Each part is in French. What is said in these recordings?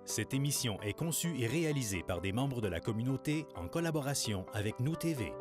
Cette émission est conçue et réalisée par des membres de la communauté en collaboration avec Nous TV.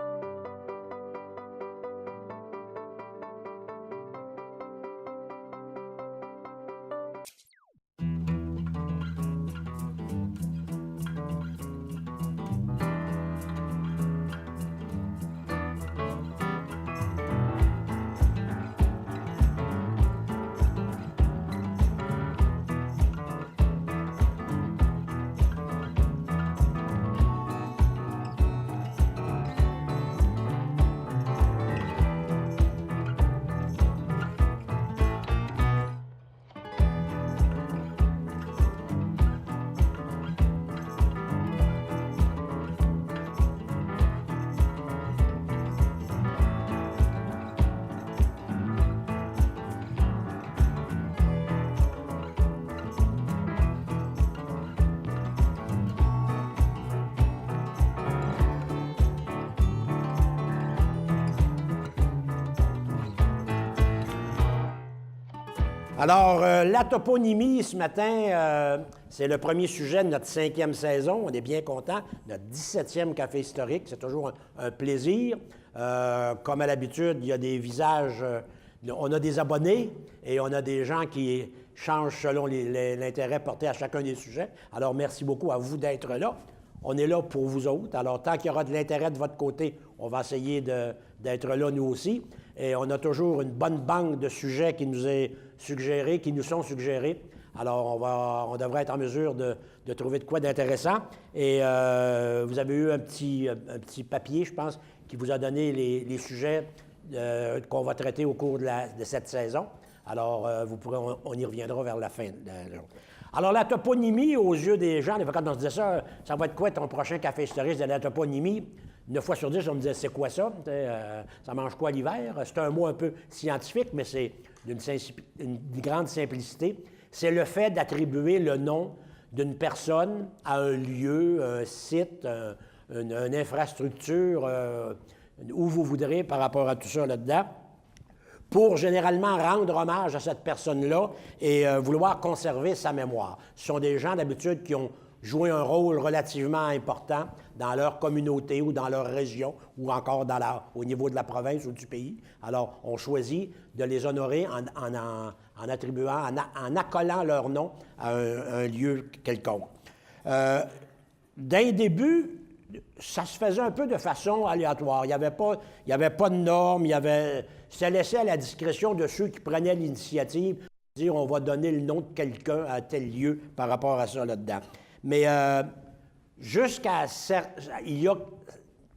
Alors, la toponymie, ce matin, c'est le premier sujet de notre 5e saison. On est bien content. Notre 17e café historique. C'est toujours un plaisir. Comme à l'habitude, il y a des visages. On a des abonnés et on a des gens qui changent selon l'intérêt porté à chacun des sujets. Alors, merci beaucoup à vous d'être là. On est là pour vous autres. Alors, tant qu'il y aura de l'intérêt de votre côté, on va essayer d'être là nous aussi. Et on a toujours une bonne banque de sujets qui nous est suggérés, qui nous sont suggérés. Alors, on devrait être en mesure de trouver de quoi d'intéressant. Et vous avez eu un petit papier, je pense, qui vous a donné les sujets qu'on va traiter au cours de cette saison. Alors, on y reviendra vers la fin. Alors, la toponymie, aux yeux des gens, quand on se disait ça, ça va être quoi ton prochain café historique de la toponymie? 9 fois sur 10, on me disait, c'est quoi ça? Ça mange quoi l'hiver? C'est un mot un peu scientifique, mais c'est d'une grande simplicité. C'est le fait d'attribuer le nom d'une personne à un lieu, un site, une infrastructure, où vous voudrez par rapport à tout ça là-dedans, pour généralement rendre hommage à cette personne-là et vouloir conserver sa mémoire. Ce sont des gens d'habitude qui ont joué un rôle relativement important dans leur communauté ou dans leur région ou encore au niveau de la province ou du pays. Alors, on choisit de les honorer en attribuant, en accolant leur nom à un lieu quelconque. D'un début, ça se faisait un peu de façon aléatoire. Il n'y avait pas de normes, c'était laissé à la discrétion de ceux qui prenaient l'initiative de dire on va donner le nom de quelqu'un à tel lieu par rapport à ça là-dedans. Mais il y a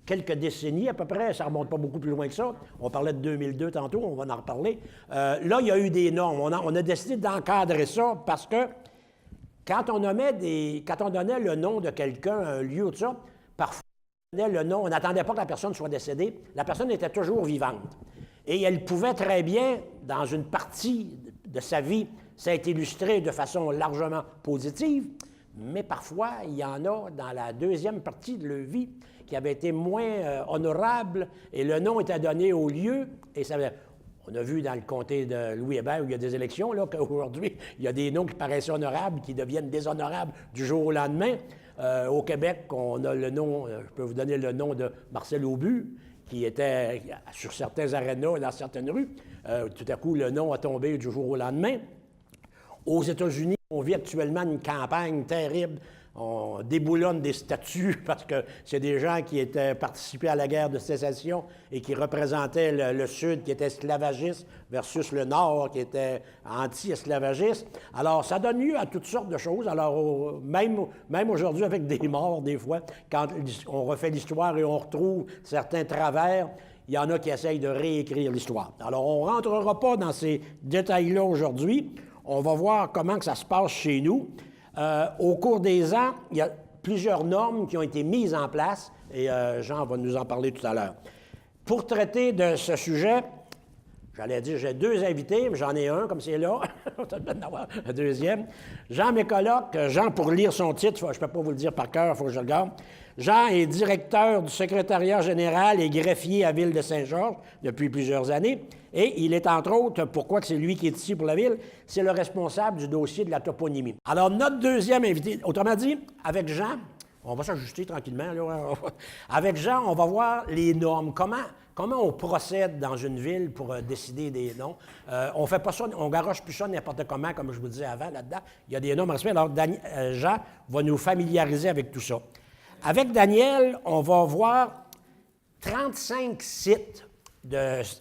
quelques décennies à peu près, ça ne remonte pas beaucoup plus loin que ça, on parlait de 2002 tantôt, on va en reparler, là, il y a eu des normes. On a décidé d'encadrer ça parce que quand on donnait le nom de quelqu'un à un lieu, tout ça, parfois, on donnait le nom, on n'attendait pas que la personne soit décédée, la personne était toujours vivante. Et elle pouvait très bien, dans une partie de sa vie, ça a été illustré de façon largement positive, mais parfois, il y en a dans la deuxième partie de leur vie qui avait été moins honorable et le nom était donné au lieu. Et ça, on a vu dans le comté de Louis-Hébert où il y a des élections, là, qu'aujourd'hui, il y a des noms qui paraissaient honorables qui deviennent déshonorables du jour au lendemain. Au Québec, on a le nom, je peux vous donner le nom de Marcel Aubu, qui était sur certains arénas, dans certaines rues. Tout à coup, le nom a tombé du jour au lendemain. Aux États-Unis, on vit actuellement une campagne terrible. On déboulonne des statues parce que c'est des gens qui étaient participés à la guerre de sécession et qui représentaient le Sud qui était esclavagiste versus le Nord qui était anti-esclavagiste. Alors, ça donne lieu à toutes sortes de choses. Alors, même aujourd'hui, avec des morts, des fois, quand on refait l'histoire et on retrouve certains travers, il y en a qui essayent de réécrire l'histoire. Alors, on ne rentrera pas dans ces détails-là aujourd'hui. On va voir comment que ça se passe chez nous. Au cours des ans, il y a plusieurs normes qui ont été mises en place et Jean va nous en parler tout à l'heure. Pour traiter de ce sujet, j'allais dire, j'ai deux invités, mais j'en ai un comme c'est là. On va en avoir un deuxième. Jean, mes colocs, Jean, pour lire son titre, je ne peux pas vous le dire par cœur, il faut que je le regarde. Jean est directeur du secrétariat général et greffier à Ville de Saint-Georges depuis plusieurs années. Et il est, entre autres, pourquoi que c'est lui qui est ici pour la ville, c'est le responsable du dossier de la toponymie. Alors, notre deuxième invité, autrement dit, avec Jean, on va s'ajuster tranquillement, là. Avec Jean, on va voir les normes. Comment on procède dans une ville pour décider des noms. On fait pas ça, on garoche plus ça n'importe comment, comme je vous disais avant, là-dedans. Il y a des normes à respecter. Alors, Jean va nous familiariser avec tout ça. Avec Daniel, on va voir 35 sites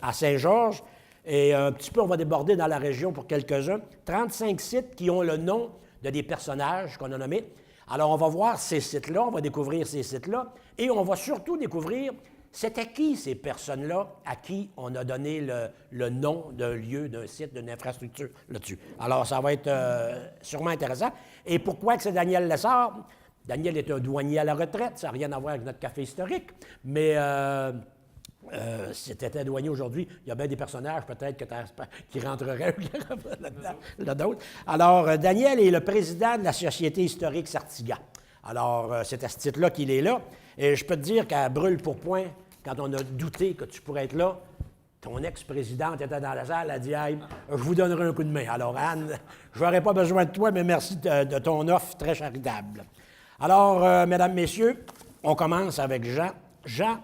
à Saint-Georges, et un petit peu, on va déborder dans la région pour quelques-uns. 35 sites qui ont le nom de des personnages qu'on a nommés. Alors, on va voir ces sites-là, on va découvrir ces sites-là, et on va surtout découvrir c'était qui ces personnes-là à qui on a donné le nom d'un lieu, d'un site, d'une infrastructure là-dessus. Alors, ça va être sûrement intéressant. Et pourquoi que c'est Daniel Lessard? Daniel est un douanier à la retraite, ça n'a rien à voir avec notre café historique, mais c'était un douanier aujourd'hui, il y a bien des personnages peut-être qui rentreraient là-dedans. Alors, Daniel est le président de la Société historique Sartiga. Alors, c'est à ce titre-là qu'il est là. Et je peux te dire qu'à brûle-pourpoint, quand on a douté que tu pourrais être là, ton ex-présidente était dans la salle, elle a dit « Hey, je vous donnerai un coup de main. » Alors, Anne, je n'aurais pas besoin de toi, mais merci de ton offre très charitable. Alors, mesdames, messieurs, on commence avec Jean. Jean,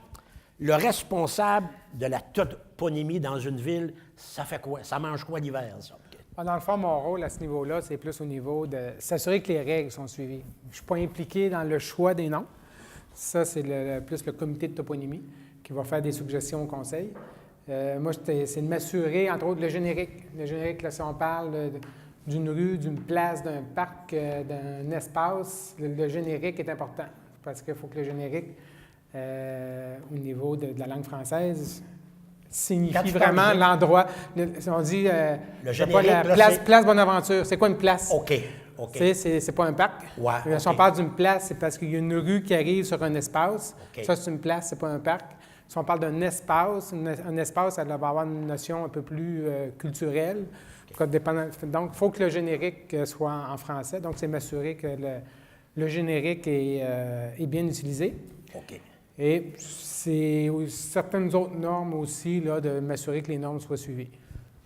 le responsable de la toponymie dans une ville, ça fait quoi? Ça mange quoi l'hiver, ça? Dans le fond, mon rôle à ce niveau-là, c'est plus au niveau de s'assurer que les règles sont suivies. Je ne suis pas impliqué dans le choix des noms. Ça, c'est plus le comité de toponymie qui va faire des suggestions au conseil. Moi, c'est de m'assurer, entre autres, le générique. Le générique, là, si on parle d'une rue, d'une place, d'un parc, d'un espace, le générique est important parce qu'il faut que le générique, au niveau de la langue française, signifie vraiment l'endroit. On dit, le générique, place Bonaventure. C'est quoi une place? OK. C'est pas un parc. Ouais, si on parle d'une place, c'est parce qu'il y a une rue qui arrive sur un espace. Okay. Ça, c'est une place, c'est pas un parc. Si on parle d'un espace, un espace, ça va avoir une notion un peu plus culturelle. Okay. Donc, il faut que le générique soit en français. Donc, c'est m'assurer que le générique est bien utilisé. OK. Et c'est certaines autres normes aussi, là, de m'assurer que les normes soient suivies.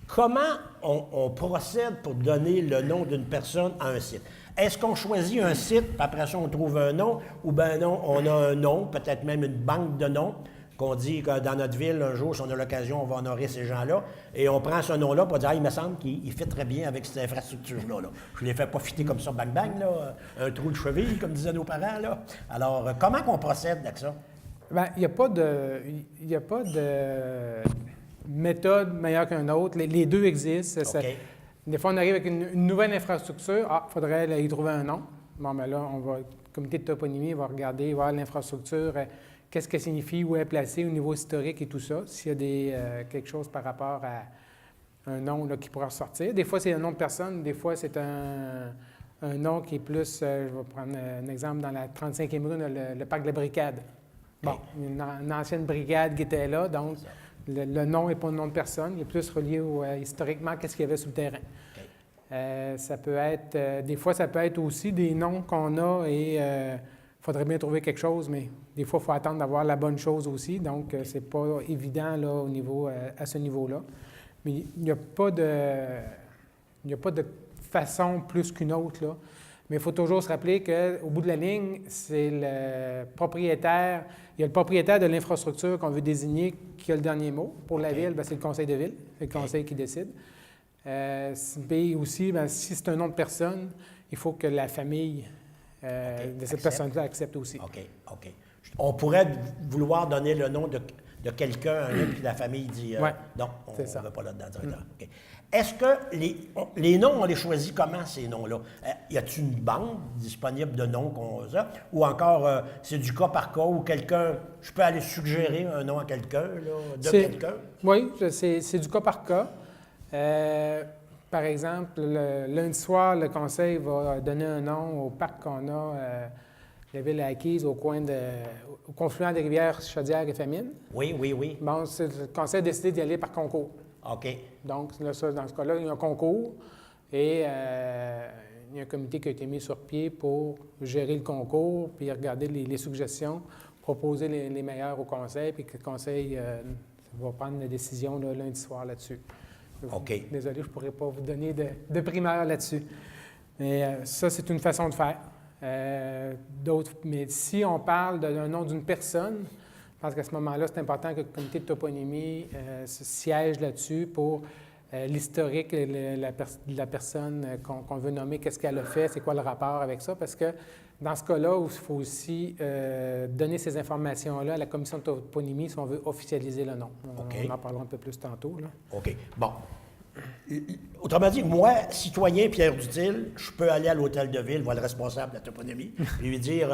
Comment on procède pour donner le nom d'une personne à un site? Est-ce qu'on choisit un site, puis après ça, on trouve un nom, ou bien non, on a un nom, peut-être même une banque de noms, qu'on dit que dans notre ville, un jour, si on a l'occasion, on va honorer ces gens-là, et on prend ce nom-là pour dire, il me semble qu'il fit très bien avec cette infrastructure-là. Là. Je ne les fais pas fitter comme ça, bang-bang, là, un trou de cheville, comme disaient nos parents. Là. Alors, comment qu'on procède avec ça? Bien, il n'y a pas de méthode meilleure qu'un autre. Les deux existent. Okay. Des fois, on arrive avec une nouvelle infrastructure. Ah, il faudrait y trouver un nom. Bon, bien là, le comité de toponymie va regarder, voir l'infrastructure, qu'est-ce qu'elle signifie, où elle est placée au niveau historique et tout ça, s'il y a quelque chose par rapport à un nom là, qui pourra ressortir. Des fois, c'est un nom de personne. Des fois, c'est un nom qui est plus, je vais prendre un exemple, dans la 35e rue, le parc de la Brigade. Bon, une ancienne brigade qui était là, donc le nom n'est pas un nom de personne, il est plus relié historiquement qu'est-ce qu'il y avait sur le terrain. Okay. Ça peut être, des fois, ça peut être aussi des noms qu'on a et il faudrait bien trouver quelque chose, mais des fois, il faut attendre d'avoir la bonne chose aussi, donc c'est pas évident là, au niveau, à ce niveau-là. Mais il n'y a pas de façon plus qu'une autre, là. Mais il faut toujours se rappeler qu'au bout de la ligne, c'est le propriétaire. Il y a le propriétaire de l'infrastructure qu'on veut désigner qui a le dernier mot. Pour la ville, bien, c'est le conseil de ville, c'est le conseil qui décide. Mais aussi, bien, si c'est un nom de personne, il faut que la famille de cette personne-là accepte aussi. OK. On pourrait vouloir donner le nom de quelqu'un, puis la famille dit non, on ne va pas là-dedans directement. Okay. Est-ce que les noms, on les choisit comment, ces noms-là? Y a-t-il une banque disponible de noms qu'on a? Ou encore, c'est du cas par cas, où je peux aller suggérer un nom à quelqu'un, quelqu'un? Oui, c'est du cas par cas. Par exemple, le lundi soir, le conseil va donner un nom au parc qu'on a, la ville acquise, au confluent des rivières Chaudière et Famine. Oui. Bon, le conseil a décidé d'y aller par concours. OK. Donc, là, ça, dans ce cas-là, il y a un concours. Et il y a un comité qui a été mis sur pied pour gérer le concours, puis regarder les suggestions, proposer les meilleures au conseil, puis que le conseil va prendre une décision là, lundi soir là-dessus. OK. Désolé, je ne pourrais pas vous donner de primeur là-dessus. Mais ça, c'est une façon de faire. Mais si on parle d'un nom d'une personne, je pense qu'à ce moment-là, c'est important que le comité de toponymie siège là-dessus pour l'historique de la personne qu'on veut nommer, qu'est-ce qu'elle a fait, c'est quoi le rapport avec ça, parce que dans ce cas-là, il faut aussi donner ces informations-là à la commission de toponymie si on veut officialiser le nom. On en parlera un peu plus tantôt. Là. OK. Bon. Autrement dit, moi, citoyen Pierre Dutil, je peux aller à l'hôtel de ville, voir le responsable de la toponymie, et lui dire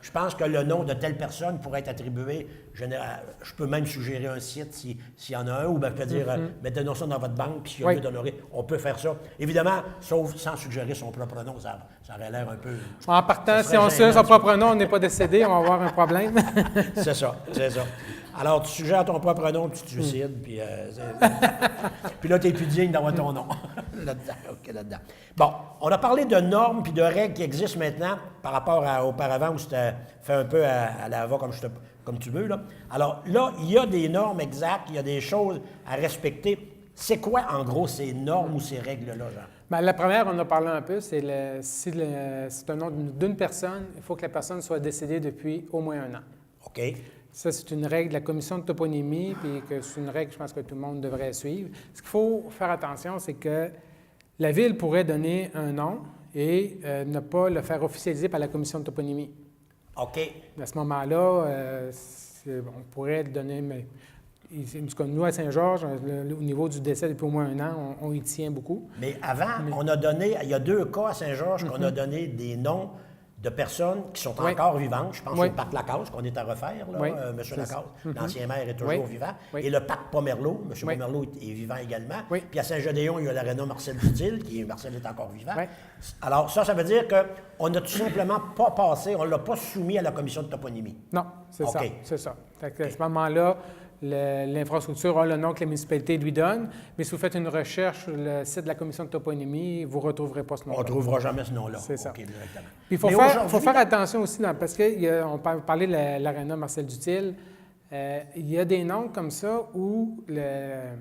je pense que le nom de telle personne pourrait être attribué. Je peux même suggérer un site s'il y en a un, ou bien je peux dire mettez-nous ça dans votre banque, puis s'il y a lieu d'honorer, on peut faire ça. Évidemment, sauf sans suggérer son propre nom, ça aurait l'air un peu. En partant, si on suggère son propre nom, on n'est pas décédé, on va avoir un problème. C'est ça. Alors, tu suggères ton propre nom, puis tu te suicides, puis là, tu n'es plus digne d'avoir ton nom là-dedans. Bon, on a parlé de normes puis de règles qui existent maintenant par rapport à auparavant où c'était fait un peu à la va comme tu veux. Là. Alors là, il y a des normes exactes, il y a des choses à respecter. C'est quoi, en gros, ces normes ou ces règles-là, Jean? Bien, la première, on a parlé un peu, si c'est un nom d'une personne, il faut que la personne soit décédée depuis au moins 1 an. OK. Ça, c'est une règle de la commission de toponymie, puis que c'est une règle, je pense, que tout le monde devrait suivre. Ce qu'il faut faire attention, c'est que la Ville pourrait donner un nom et ne pas le faire officialiser par la commission de toponymie. OK. À ce moment-là, on pourrait le donner, mais en tout cas, nous, à Saint-Georges, au niveau du décès depuis au moins 1 an, on y tient beaucoup. Mais avant, on a donné, il y a 2 cas à Saint-Georges qu'on a donné des noms de personnes qui sont encore vivantes. Je pense au parc Lacasse, qu'on est à refaire, là, M. Lacasse. L'ancien maire est toujours vivant. Et le parc Pomerleau, M. Pomerleau est vivant également. Puis à Saint-Gédéon, il y a l'aréna Marcel Dutil, Marcel est encore vivant. Alors ça veut dire qu'on n'a tout simplement pas passé, on ne l'a pas soumis à la commission de toponymie. Non, c'est ça. C'est ça. À ce moment-là, l'infrastructure a le nom que la municipalité lui donne, mais si vous faites une recherche sur le site de la commission de toponymie, vous ne retrouverai pas ce nom-là. On ne trouvera jamais ce nom-là. C'est ça. Okay, directement. Puis il faut faire attention aussi, parce qu'on parlait de l'aréna Marcel Dutil, il y a des noms comme ça où le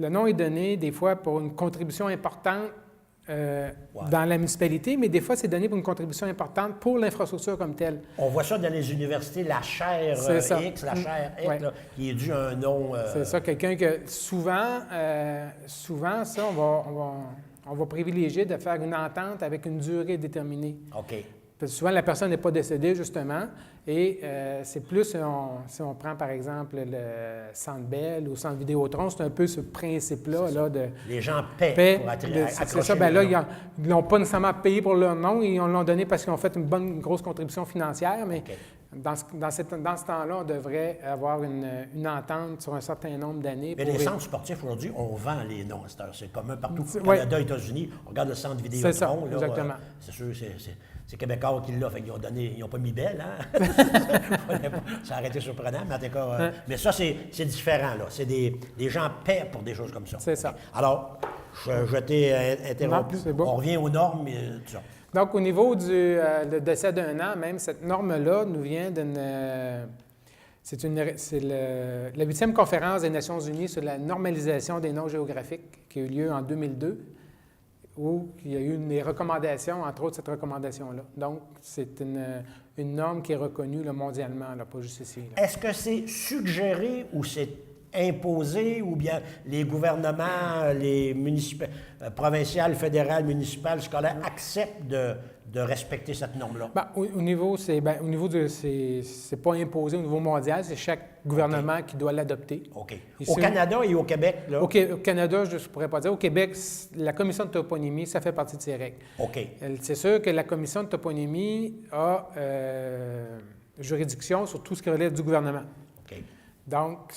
nom est donné des fois pour une contribution importante dans la municipalité, mais des fois, c'est donné pour une contribution importante pour l'infrastructure comme telle. On voit ça dans les universités, la chaire X, la chaire X, là, qui est dû à un nom... C'est ça, quelqu'un que souvent, ça, on va privilégier de faire une entente avec une durée déterminée. OK. Parce que souvent, la personne n'est pas décédée, justement, et c'est plus, si on prend, par exemple, le Centre Bell ou le Centre Vidéotron, c'est un peu ce principe-là. Là, les gens paient pour accrocher. C'est ça, bien là, ils n'ont pas nécessairement payé pour leur nom, ils l'ont donné parce qu'ils ont fait une grosse contribution financière, mais dans ce temps-là, on devrait avoir une entente sur un certain nombre d'années. Mais les centres sportifs, aujourd'hui, on vend les noms. C'est commun partout. Au Canada, États-Unis, on regarde le Centre Vidéotron. C'est ça, exactement. C'est sûr, c'est Québécois qui l'a, fait qu'ils ils n'ont pas mis Belle, hein? Ça a arrêté surprenant, mais en tout cas... mais ça, c'est différent, là. C'est des gens paient pour des choses comme ça. C'est ça. Alors, je t'ai interrompu. Non, bon. On revient aux normes et tout ça. Donc, au niveau du décès d'1 an, même, cette norme-là nous vient d'une... c'est la 8e conférence des Nations unies sur la normalisation des noms géographiques qui a eu lieu en 2002, où il y a eu des recommandations, entre autres cette recommandation-là. Donc, c'est une norme qui est reconnue là, mondialement, là, pas juste ici. Là. Est-ce que c'est suggéré ou c'est imposé, ou bien les gouvernements, les provinciales, fédérales, municipales, scolaires acceptent de respecter cette norme-là? Bien, au niveau, c'est pas imposé au niveau mondial, c'est chaque gouvernement qui doit l'adopter. OK. Au Canada et au Québec, là? Au Canada, je ne pourrais pas dire. Au Québec, la commission de toponymie, ça fait partie de ces règles. OK. C'est sûr que la commission de toponymie a juridiction sur tout ce qui relève du gouvernement. OK. Donc,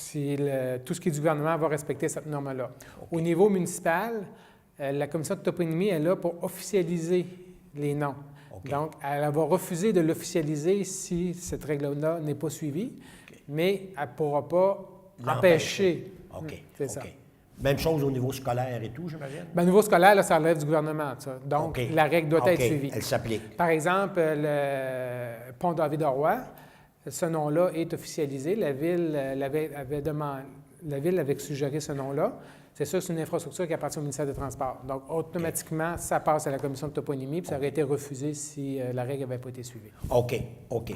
tout ce qui est du gouvernement va respecter cette norme-là. Okay. Au niveau municipal, la commission de toponymie est là pour officialiser les noms. Okay. Donc, elle va refuser de l'officialiser si cette règle-là n'est pas suivie, mais elle ne pourra pas empêcher. OK. C'est ça. Même chose au niveau scolaire et tout, j'imagine? Bien, au niveau scolaire, là, ça relève du gouvernement, ça. Donc, OK. la règle doit être OK, suivie. elle s'applique. Par exemple, le pont David-Roy, ce nom-là est officialisé. La Ville la Ville avait suggéré ce nom-là. C'est sûr, c'est une infrastructure qui appartient au ministère des Transports. Donc, automatiquement, ça passe à la commission de toponymie, puis ça aurait été refusé si la règle n'avait pas été suivie. OK, OK.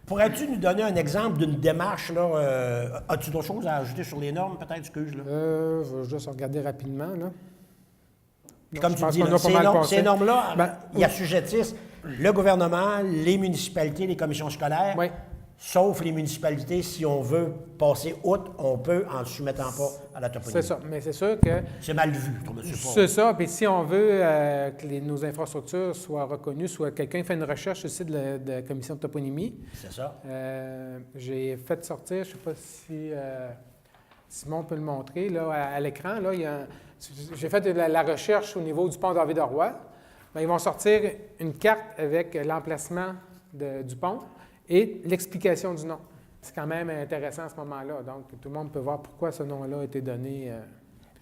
Pourrais-tu nous donner un exemple d'une démarche, là? As-tu d'autres choses à ajouter sur les normes, peut-être, excuse, là? Je vais juste regarder rapidement, là. Puis Non, comme je tu pense dis, qu'on là, a pas mal passé. ces normes-là, Ben, ils assujettissent le gouvernement, les municipalités, les commissions scolaires, Oui. sauf les municipalités, si on veut passer outre, on peut en ne soumettant pas à la toponymie. C'est ça. Mais c'est sûr que C'est mal vu, trouves-tu pas? c'est ça. Puis si on veut que nos infrastructures soient reconnues, soit quelqu'un fait une recherche sur le site de la commission de toponymie, C'est ça. j'ai fait sortir, je ne sais pas si Simon peut le montrer, là, à l'écran, là, j'ai fait de la recherche au niveau du pont David-Roy. Bien, ils vont sortir une carte avec l'emplacement du pont et l'explication du nom. C'est quand même intéressant à ce moment-là. Donc, tout le monde peut voir pourquoi ce nom-là a été donné.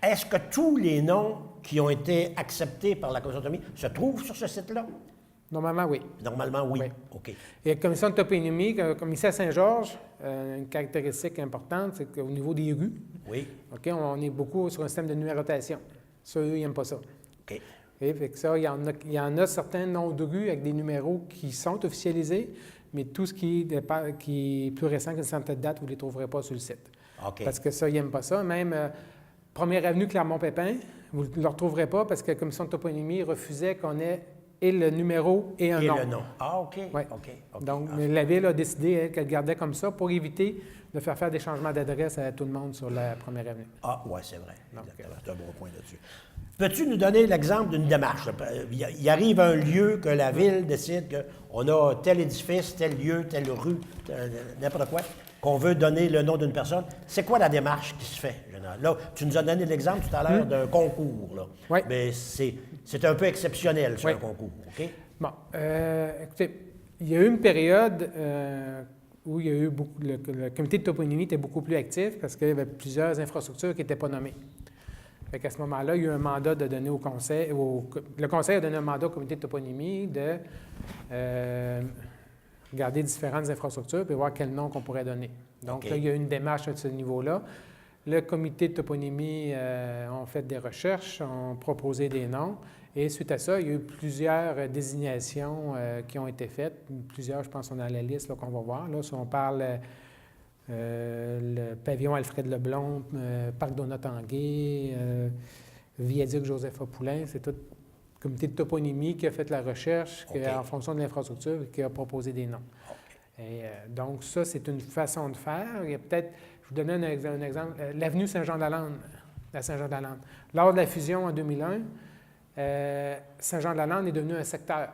Est-ce que tous les noms qui ont été acceptés par la commission de toponymie se trouvent sur ce site-là? Normalement, oui. Normalement, oui. Oui. OK. Et la commission de toponymie, comme ici à Saint-Georges, une caractéristique importante, c'est qu'au niveau des rues, Oui. OK, on est beaucoup sur un système de numérotation. Ça, eux, ils n'aiment pas ça. OK. OK, fait que ça, il y en a certains noms de rues avec des numéros qui sont officialisés, mais tout ce qui est plus récent qu'une certaine date, vous ne les trouverez pas sur le site. OK. Parce que ça, ils n'aiment pas ça. Même Première Avenue Clermont-Pépin, vous ne le retrouverez pas parce que la commission de toponymie refusait qu'on ait et le numéro et un Et nom. le nom. Ah, OK. Ouais. OK. Donc, mais la Ville a décidé, elle, qu'elle gardait comme ça pour éviter de faire des changements d'adresse à tout le monde sur la Première Avenue. Ah, oui, c'est vrai. Donc, Exactement. C'est un bon point là-dessus. Peux-tu nous donner l'exemple d'une démarche? Il arrive un lieu que la Ville décide qu'on a tel édifice, tel lieu, telle rue, n'importe quoi, qu'on veut donner le nom d'une personne. C'est quoi la démarche qui se fait, général? Là, tu nous as donné l'exemple tout à l'heure d'un concours, là. Oui. Mais c'est un peu exceptionnel, sur Oui. un concours, OK? Bon, écoutez, il y a eu une période où il y a eu le comité de toponymie était beaucoup plus actif parce qu'il y avait plusieurs infrastructures qui n'étaient pas nommées. Fait qu'à ce moment-là, il y a eu un mandat de donner au conseil. Le conseil a donné un mandat au comité de toponymie de regarder différentes infrastructures et voir quel nom qu'on pourrait donner. Donc, OK. là, il y a eu une démarche à ce niveau-là. Le comité de toponymie ont fait des recherches, ont proposé des noms. Et suite à ça, il y a eu plusieurs désignations qui ont été faites. Plusieurs, je pense, sont dans la liste qu'on va voir. Là, si on parle le pavillon Alfred Leblond, Parc Donat-Tanguay, Viaduc Joseph-Poulain, c'est tout le comité de toponymie qui a fait la recherche OK. en fonction de l'infrastructure et qui a proposé des noms. Et, donc, ça, c'est une façon de faire. Il y a peut-être, je vous donne un exemple, l'avenue Saint-Jean-de-la-Lande, à Saint-Jean-de-la-Lande. Lors de la fusion en 2001, Saint-Jean-de-la-Lande est devenu un secteur.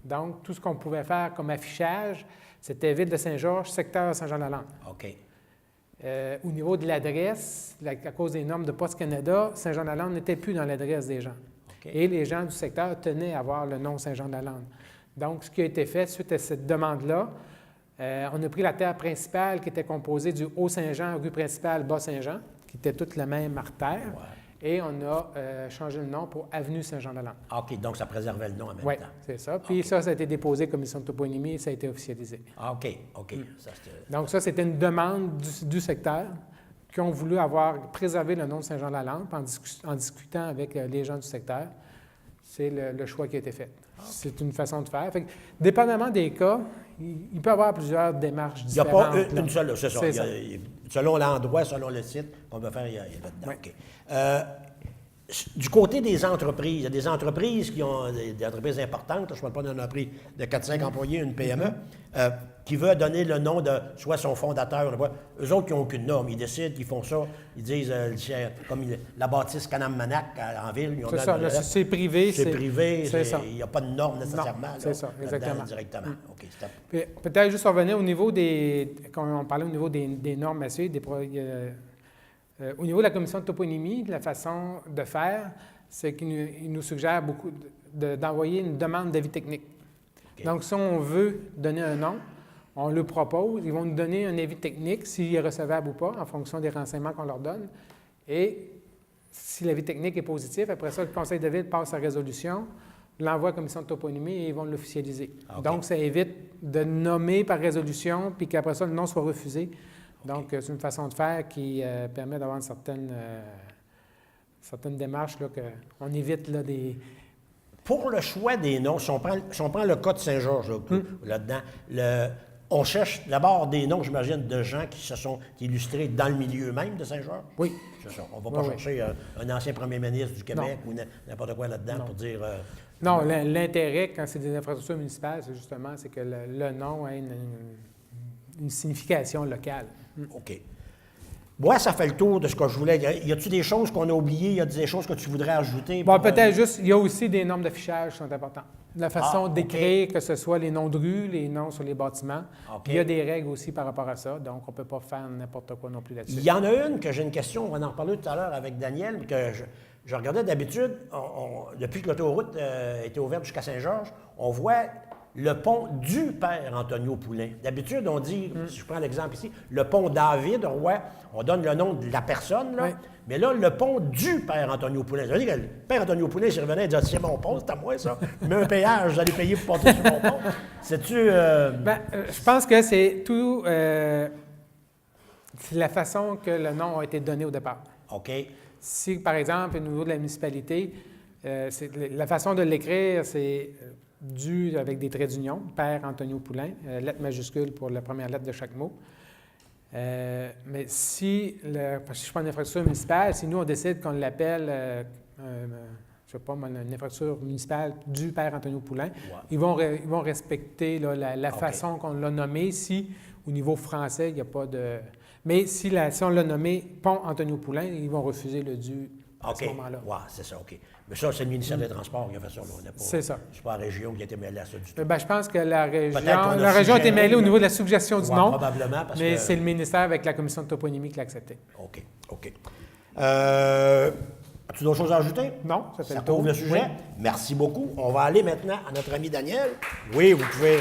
Donc, tout ce qu'on pouvait faire comme affichage, c'était Ville de Saint-Georges, secteur Saint-Jean-de-la-Lande. OK. Au niveau de l'adresse, à cause des normes de Poste Canada, Saint-Jean-de-la-Lande n'était plus dans l'adresse des gens. OK. Et les gens du secteur tenaient à avoir le nom Saint-Jean-de-la-Lande. Donc, ce qui a été fait suite à cette demande-là, on a pris la terre principale qui était composée du Haut-Saint-Jean, rue principale, Bas-Saint-Jean, qui était toute la même artère, et on a changé le nom pour Avenue Saint-Jean-de-la-Lande. OK, donc ça préservait le nom en même Oui, temps. c'est ça. Puis ça a été déposé à la commission de toponymie et ça a été officialisé. Ah, OK, OK. Ça, c'était- Donc ça, c'était une demande du secteur qui ont voulu préserver le nom de Saint-Jean-de-la-Lande en discutant avec les gens du secteur. C'est le choix qui a été fait. C'est une façon de faire. Fait que, dépendamment des cas, il peut y avoir plusieurs démarches Il n'y a différentes. pas une seule, c'est ça. C'est Il y a- ça. selon l'endroit, selon le site qu'on veut faire, il y a là-dedans. Ouais. OK. Du côté des entreprises, il y a des entreprises qui ont des entreprises importantes, là, je ne parle pas d'une entreprise de 4-5 employés, une PME, qui veut donner le nom de soit son fondateur, eux autres qui n'ont aucune norme, ils décident, ils font ça, ils disent, comme la bâtisse Canam-Manac en ville, ils ont C'est dans ça, le là, reste. c'est privé. C'est privé, c'est ça. il n'y a pas de norme nécessairement. Non, là, c'est ça, là-dedans, exactement. directement. OK, stop. Puis, peut-être juste revenir au niveau quand on parlait au niveau des normes à suivre, au niveau de la commission de toponymie, la façon de faire, c'est qu'il nous suggère beaucoup d'envoyer une demande d'avis technique. OK. Donc, si on veut donner un nom, on le propose, ils vont nous donner un avis technique, s'il est recevable ou pas, en fonction des renseignements qu'on leur donne. Et si l'avis technique est positif, après ça, le conseil de ville passe sa résolution, l'envoie à la commission de toponymie et ils vont l'officialiser. OK. Donc, ça évite de nommer par résolution puis qu'après ça, le nom soit refusé. Donc, c'est une façon de faire qui permet d'avoir une certaine démarche, là, qu'on évite là, des... Pour le choix des noms, si on prend le cas de Saint-Georges là-dedans, on cherche d'abord des noms, j'imagine, de gens qui se sont illustrés dans le milieu même de Saint-Georges? Oui. C'est ça. On ne va pas chercher un ancien premier ministre du Québec ou n'importe quoi là-dedans pour dire... Non, l'intérêt, quand c'est des infrastructures municipales, c'est justement que le nom a une signification locale. OK. Moi, ça fait le tour de ce que je voulais. Y a-t-il des choses qu'on a oubliées? Y a des choses que tu voudrais ajouter? Bon, peut-être juste, il y a aussi des normes d'affichage qui sont importantes. La façon d'écrire, que ce soit les noms de rues, les noms sur les bâtiments. OK. Il y a des règles aussi par rapport à ça, donc on ne peut pas faire n'importe quoi non plus là-dessus. Il y en a une que j'ai une question, on va en reparler tout à l'heure avec Daniel, que je regardais d'habitude, depuis que l'autoroute était ouverte jusqu'à Saint-Georges, on voit le pont du père Antonio Poulain. D'habitude, on dit, si je prends l'exemple ici, le pont David Roy, on donne le nom de la personne, là, mais là, le pont du père Antonio Poulain. Ça veut dire que le père Antonio Poulain, s'il revenait et disait, c'est mon pont, c'est à moi, ça. Mais un péage, vous allez payer pour passer sur mon pont. C'est-tu... Je pense que c'est tout... c'est la façon que le nom a été donné au départ. OK. Si, par exemple, au niveau de la municipalité, la façon de l'écrire, c'est dû avec des traits d'union, Père Antonio Poulain, lettre majuscule pour la première lettre de chaque mot. Mais si je suis pas une infrastructure municipale, si nous, on décide qu'on l'appelle, je sais pas, une infrastructure municipale du Père Antonio Poulain, ils vont respecter là, la façon qu'on l'a nommé. Si, au niveau français, il n'y a pas de... Mais si on l'a nommé Pont Antonio Poulain, ils vont refuser le dû à ce moment-là. Oui, c'est ça, OK. Mais ça, c'est le ministère des Transports qui a fait ça. C'est ça. C'est pas la région qui a été mêlée à ça du tout. Je pense que la région suggéré, a été mêlée au niveau de la suggestion du nom. Probablement, parce mais que... c'est le ministère avec la commission de toponymie qui l'a accepté. OK, OK. As-tu d'autres choses à ajouter? Non, ça fait Ça le tour. couvre le sujet. Oui. Merci beaucoup. On va aller maintenant à notre ami Daniel. Oui, vous pouvez...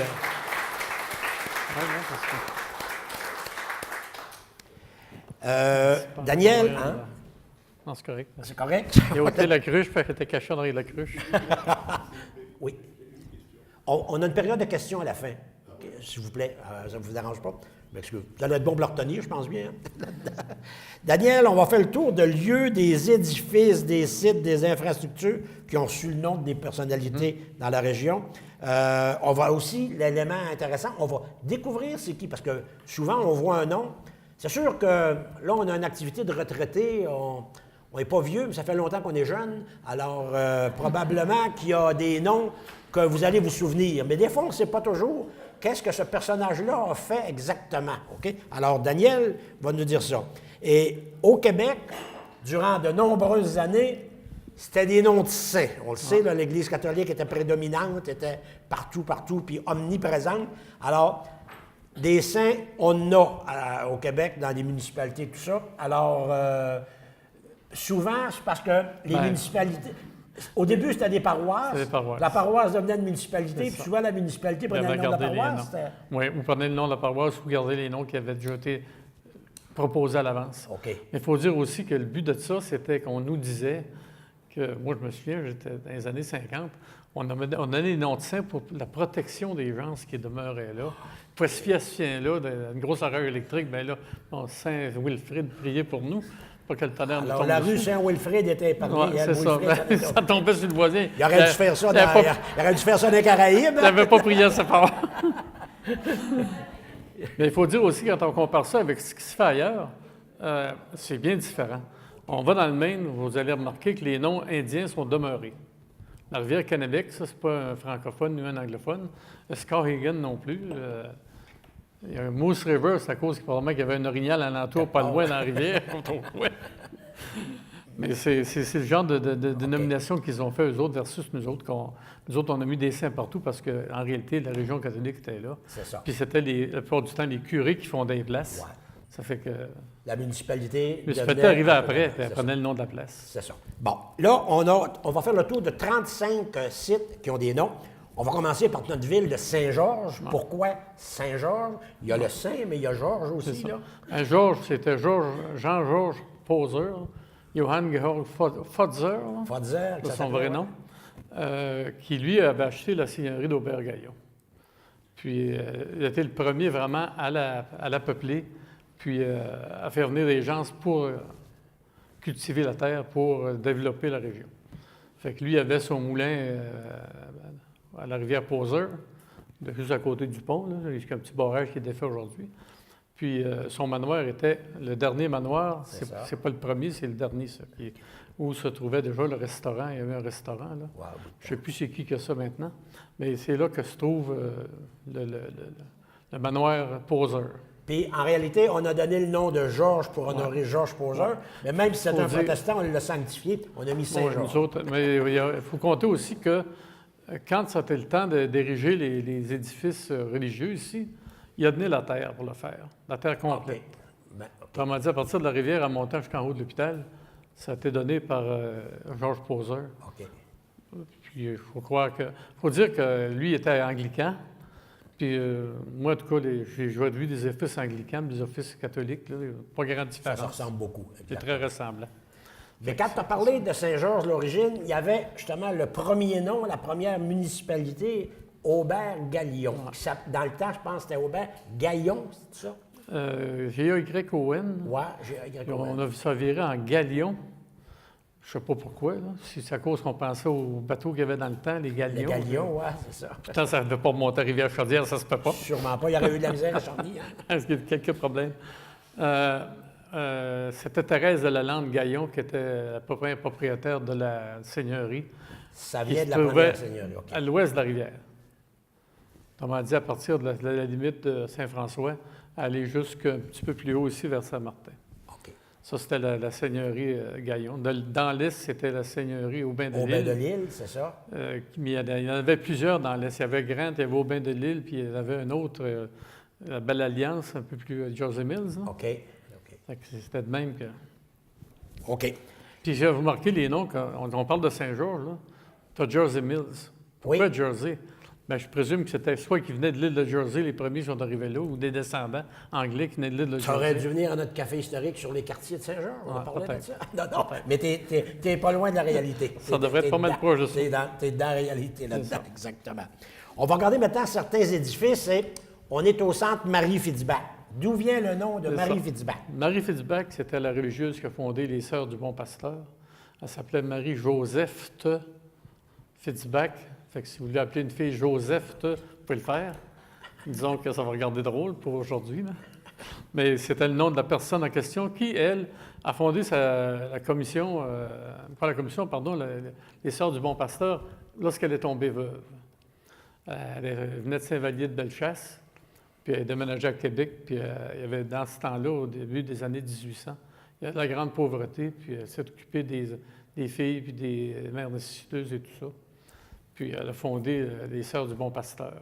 Daniel, hein? Non, c'est correct. C'est correct? Il a ôté la cruche, puis il était caché dans la cruche. Oui. On a une période de questions à la fin, okay, s'il vous plaît. Ça ne vous dérange pas? Vous allez être bon pour le retenir, je pense bien. Daniel, on va faire le tour de lieux, des édifices, des sites, des infrastructures qui ont su le nom des personnalités dans la région. On va aussi, l'élément intéressant, on va découvrir c'est qui, parce que souvent, on voit un nom. C'est sûr que là, on a une activité de retraité. On n'est pas vieux, mais ça fait longtemps qu'on est jeune. Alors, probablement qu'il y a des noms que vous allez vous souvenir. Mais des fois, on ne sait pas toujours qu'est-ce que ce personnage-là a fait exactement. OK? Alors, Daniel va nous dire ça. Et au Québec, durant de nombreuses années, c'était des noms de saints. On le sait, là, l'Église catholique était prédominante, était partout, puis omniprésente. Alors, des saints, on en a au Québec, dans les municipalités, tout ça. Alors, souvent, c'est parce que les municipalités... Au début, c'était des paroisses. C'était des paroisses. La paroisse devenait une municipalité, puis souvent, la municipalité prenait le nom de la paroisse. Oui, vous prenez le nom de la paroisse, vous gardez les noms qui avaient déjà été proposés à l'avance. OK. Mais il faut dire aussi que le but de ça, c'était qu'on nous disait que, moi, je me souviens, j'étais dans les années 50, on donnait les noms de saints pour la protection des gens qui demeuraient là. Il faut se fier à ce chien-là, d'une grosse horreur électrique, bien là, Saint Wilfrid priait pour nous. Pas que le tonnerre nous Alors, tombe la dessus. rue Saint-Wilfrid était épargnée. Ouais, c'est ça. Wilfrid, Ça tombait sur le voisin. Il aurait dû faire ça dans les Caraïbes. Il n'avait pas prié à sa part. Mais il faut dire aussi, quand on compare ça avec ce qui se fait ailleurs, c'est bien différent. On va dans le Maine, vous allez remarquer que les noms indiens sont demeurés. La rivière Kennebec, ça, c'est pas un francophone ni un anglophone. Le Skowhegan non plus. Il y a un Moose River, c'est à cause probablement qu'il y avait un orignal alentour, pas loin dans la rivière. Mais c'est le genre de dénomination qu'ils ont fait, eux autres, versus nous autres. Nous autres, on a mis des saints partout parce qu'en réalité, la région catholique était là. C'est ça. Puis c'était la plupart du temps les curés qui fondaient les places. Ouais. Ça fait que... La municipalité... La municipalité arrivait après, puis elle prenait le nom de la place. C'est ça. Bon, là, on va faire le tour de 35 sites qui ont des noms. On va commencer par notre ville de Saint-Georges. Pourquoi Saint-Georges? Il y a le Saint, mais il y a Georges aussi, là. Georges, c'était Jean-Georges Poseur. Johann Georg Fotzer, Fotzer, de son vrai nom, qui, lui, avait acheté la seigneurie d'Aubert-Gaillon. Puis, il a été le premier vraiment à la peupler, puis à faire venir des gens pour cultiver la terre, pour développer la région. Fait que lui, il avait son moulin à la rivière Poseur, juste à côté du pont, là, jusqu'à un petit barrage qui est défait aujourd'hui. Puis son manoir était le dernier manoir, c'est pas le premier, c'est le dernier, ça, où se trouvait déjà le restaurant. Il y avait un restaurant, là. Wow. Je ne sais plus c'est qui a ça maintenant, mais c'est là que se trouve le manoir Poseur. Puis, en réalité, on a donné le nom de Georges pour honorer Georges Poseur, mais même si c'est un protestant, on l'a sanctifié, on a mis Saint-Georges. Mais il faut compter aussi que quand c'était le temps d'ériger les édifices religieux ici, il a donné la terre pour le faire, la terre complète. Okay. Autrement dit, à partir de la rivière en montant jusqu'en haut de l'hôpital, ça a été donné par Georges Poseur. OK. Puis il faut dire que lui était anglican. Puis moi, en tout cas, j'ai vu des offices anglicans, des offices catholiques, là, pas grande différence. Ça ressemble beaucoup. C'est très ressemblant. Mais quand tu as parlé de Saint-Georges, l'origine, il y avait justement le premier nom, la première municipalité, Aubert-Gaillon. Dans le temps, je pense que c'était Aubert-Gaillon, c'est ça? G-A-Y-O-N. Oui, G-A-Y-O-N. On a vu ça virer en galion. Je ne sais pas pourquoi. Là. Si c'est à cause qu'on pensait aux bateaux qu'il y avait dans le temps, les galions. Les galions, oui, c'est ça. Pourtant, ça ne devait pas remonter à Rivière-Chaudière, ça se peut pas. Sûrement pas. Il y aurait eu de la misère à Charny. Hein? Est-ce qu'il y a quelques problèmes? C'était Thérèse de Lalande Gaillon qui était la première propriétaire de la seigneurie. Ça vient de la première seigneurie, OK. À l'ouest de la rivière. Autrement dit, à partir de la limite de Saint-François, aller jusqu'un petit peu plus haut ici vers Saint-Martin. OK. Ça, c'était la seigneurie Gaillon. Dans l'est, c'était la seigneurie Aubin-de-l'Île. Aubin-de-l'Île, c'est ça? Mais il y en avait plusieurs dans l'est. Il y avait Grant, il y avait Aubin-de-l'Île, puis il y en avait un autre, la Belle Alliance, un peu plus Jersey Mills. Là. OK. C'était de même que... OK. Puis j'ai remarqué les noms, quand on parle de Saint-Georges, là. Tu as Jersey Mills. Pourquoi Jersey? Bien, je présume que c'était soit qui venaient de l'île de Jersey, les premiers sont arrivés là, ou des descendants anglais qui venaient de l'île de Jersey. Ça aurait dû venir à notre café historique sur les quartiers de Saint-Georges. On a parlé de ça. Non, mais t'es pas loin de la réalité. Ça devrait être pas mal proche de ça. T'es dans la réalité là-dedans, exactement. On va regarder maintenant certains édifices. On est au centre Marie-Fitzbach. D'où vient le nom de Marie-Fitzbach? Marie-Fitzbach, c'était la religieuse qui a fondé les Sœurs du Bon Pasteur. Elle s'appelait Marie-Joseph Fitzbach. Fait que si vous voulez appeler une fille Joseph, vous pouvez le faire. Disons que ça va regarder drôle pour aujourd'hui. Là. Mais c'était le nom de la personne en question qui, elle, a fondé la commission, pas la commission, pardon, les Sœurs du Bon Pasteur lorsqu'elle est tombée veuve. Elle venait de Saint-Vallier de Bellechasse, puis elle est déménagée à Québec, puis il y avait dans ce temps-là, au début des années 1800, il y avait de la grande pauvreté, puis elle s'est occupée des filles, puis des mères nécessiteuses et tout ça. Puis elle a fondé les Sœurs du Bon Pasteur,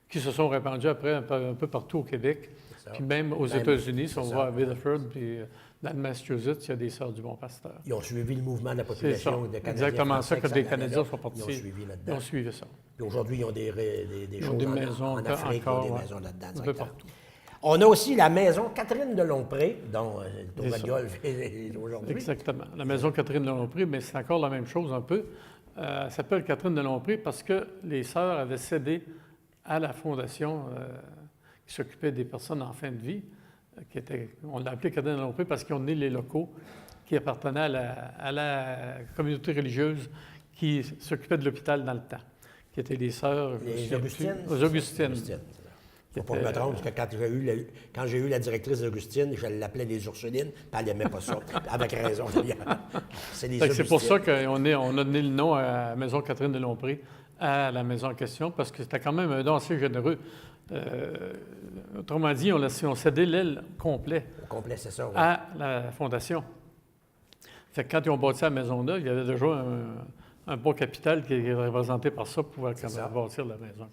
qui se sont répandues après un peu partout au Québec, puis même aux États-Unis, si on va à Biddeford, puis dans le Massachusetts, il y a des Sœurs du Bon Pasteur. Ils ont suivi le mouvement de la population des Canadiens. Exactement ça, que des Canadiens sont partis. Ils ont suivi là-dedans. Ils ont suivi ça. Puis aujourd'hui, ils ont des choses des maisons en Afrique, encore, ils ont des maisons là-dedans. Un peu partout. On a aussi la maison Catherine de Lompré, dont le golf est aujourd'hui. Exactement. La maison Catherine de Lompré, mais c'est encore la même chose un peu. Elle s'appelle Catherine de Lompré parce que les sœurs avaient cédé à la fondation qui s'occupait des personnes en fin de vie. On l'a appelée Catherine de Lompré parce qu'ils ont donné les locaux qui appartenaient à la communauté religieuse qui s'occupait de l'hôpital dans le temps, qui étaient les sœurs... Les Augustines? Aux Augustines. Il ne faut pas que je me trompe, parce que quand j'ai eu la directrice d'Augustine, je l'appelais les Ursulines, puis elle n'aimait pas ça. Avec raison. C'est pour ça qu'on a donné le nom à la maison Catherine de Lompré, à la maison en question, parce que c'était quand même un don assez généreux. Autrement dit, on cédé l'aile complet, c'est ça, oui. à la fondation. Fait que quand ils ont bâti la maison-là, il y avait déjà un bon capital qui est représenté par ça pour pouvoir bâtir la maison.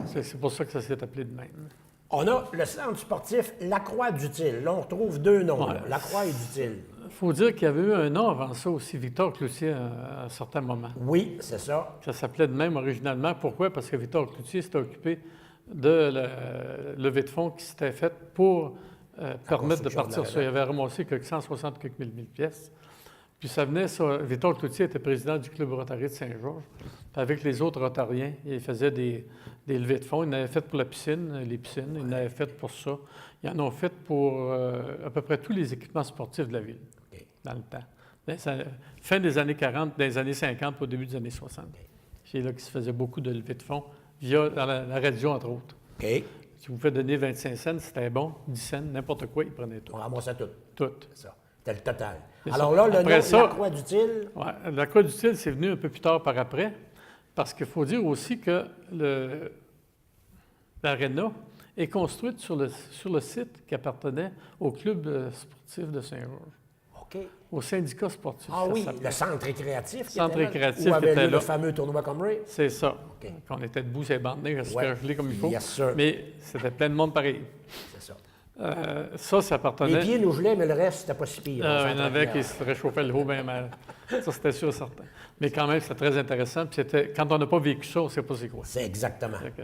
C'est pour ça que ça s'est appelé de même. On a le centre sportif Lacroix d'Utile. Là, on retrouve deux noms, Lacroix et d'Utile. Il faut dire qu'il y avait eu un nom avant ça aussi, Victor Cloutier, à un certain moment. Oui, c'est ça. Ça s'appelait de même originalement. Pourquoi? Parce que Victor Cloutier s'était occupé de la levée de fonds qui s'était faite pour permettre de partir ça. Il avait ramassé quelques 160 quelques mille pièces. Puis ça venait, ça, Victor Cloutier était président du Club Rotary de Saint-Georges. Puis avec les autres Rotariens, il faisait des levées de fonds. Il en avait fait pour la piscine, les piscines. Il en avait fait pour ça. Ils en ont fait pour à peu près tous les équipements sportifs de la ville, dans le temps. Fin des années 40, des années 50, au début des années 60. C'est là qu'il se faisait beaucoup de levées de fonds, via la radio, entre autres. OK. Si vous pouvez donner 25 cents, c'était bon, 10 cents, n'importe quoi, ils prenaient tout. On ramassait tout. Tout. C'est ça. C'était le total. C'est Alors ça. là, Après ça, la croix d'utile. Ouais, la croix d'utile, c'est venu un peu plus tard par après, parce qu'il faut dire aussi que l'aréna est construite sur le site qui appartenait au club sportif de Saint-Georges, OK. au syndicat sportif. Ah ça oui, s'appelait. le centre récréatif. Centre qui était là, récréatif où avait était lieu là. le fameux tournoi Comrie. C'est ça. OK. Qu'on était debout, c'est bandé, resté Ouais. gelé comme il faut. Yes, sir. Mais c'était plein de monde pareil. C'est ça. Ça appartenait. Les pieds nous gelaient, mais le reste, c'était pas si pire. On Il y en s'entend avait bien. qui se réchauffaient le haut bien mal. Ça, c'était sûr, certain. Mais quand même, c'était très intéressant. Puis quand on n'a pas vécu ça, on ne sait pas c'est quoi. C'est exactement. Fait que,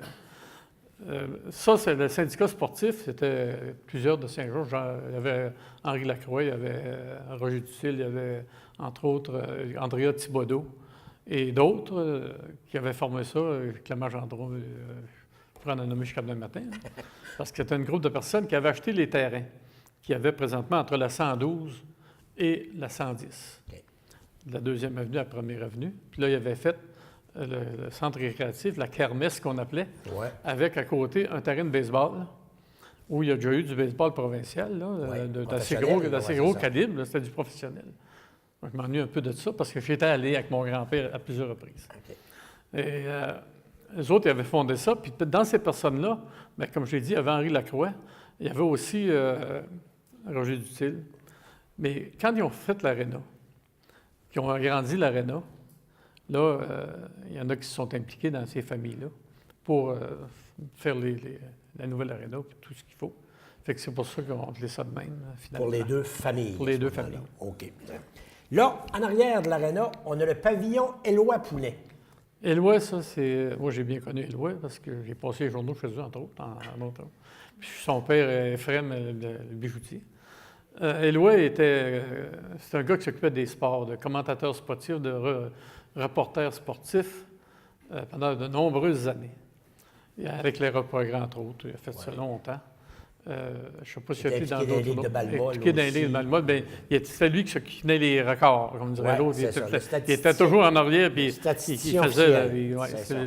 ça, c'est le syndicat sportif. C'était plusieurs de Saint-Georges. Il y avait Henri Lacroix, il y avait Roger Dutil, il y avait, entre autres, Andrea Thibodeau et d'autres qui avaient formé ça. Clément Gendron, je pourrais en nommer jusqu'à demain matin. Parce que c'était un groupe de personnes qui avaient acheté les terrains qu'il y avait présentement entre la 112 et la 110. OK. De la 2e avenue à la 1er avenue. Puis là, il avait fait le centre récréatif, la kermesse qu'on appelait, Ouais. avec à côté un terrain de baseball, là, où il y a déjà eu du baseball provincial, là, Ouais, d'assez professionnel, gros, ouais, gros c'est ça. calibre, là, c'était du professionnel. Moi, je m'ennuie un peu de ça parce que j'étais allé avec mon grand-père à plusieurs reprises. OK. Et les autres, ils avaient fondé ça. Puis dans ces personnes-là, bien, comme je l'ai dit, il y avait Henri Lacroix, il y avait aussi Roger Dutil. Mais quand ils ont fait l'aréna, qui ont agrandi l'aréna, là, il y en a qui se sont impliqués dans ces familles-là pour faire la nouvelle aréna et tout ce qu'il faut. Fait que c'est pour ça qu'on fait ça de même, finalement. Pour les deux familles. Pour les deux à ce moment-là. familles. OK. Là, en arrière de l'aréna, on a le pavillon Éloi-Poulet. Éloi, ça, c'est... Moi, j'ai bien connu Éloi parce que j'ai passé les journaux chez eux, entre autres, en autre. Puis son père, Ephrem, le bijoutier. Éloi c'est un gars qui s'occupait des sports, de commentateur sportif, de reporter sportif pendant de nombreuses années. Et avec les reprogrammes, entre autres. Il a fait ça longtemps. Je ne sais pas s'il a Il été était dans impliqué dans les d'autres... ligues de balle-ball Impliqué dans les aussi. ligues de balle-ball. Bien, c'était lui qui tenait les records, comme dirait Ouais, l'autre. c'est ça, le Il était statisticien. toujours en arrière, puis il Statisticien faisait... officiel, ouais, c'est c'est ça.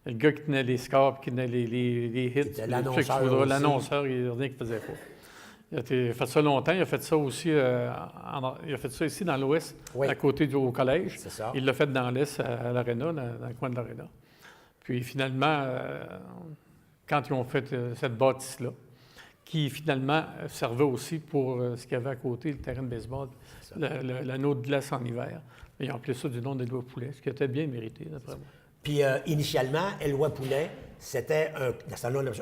le gars qui tenait les scores, qui tenait les hits. était puis l'annonceur tout ce que tu voudras. aussi. L'annonceur, il n'y a rien qu'il faisait pas. Il a fait ça longtemps. Il a fait ça aussi... il a fait ça ici dans l'Ouest, Oui. à côté du collège. C'est ça. Il l'a fait dans l'Est, à l'Aréna, dans le coin de l'Aréna. Puis finalement, quand ils ont fait cette bâtisse-là, qui finalement servait aussi pour ce qu'il y avait à côté, le terrain de baseball, l'anneau de glace en hiver. Ils ont appelé ça du nom d'Éloi Poulet, ce qui était bien mérité, d'après moi. Puis initialement, Éloi Poulet, c'était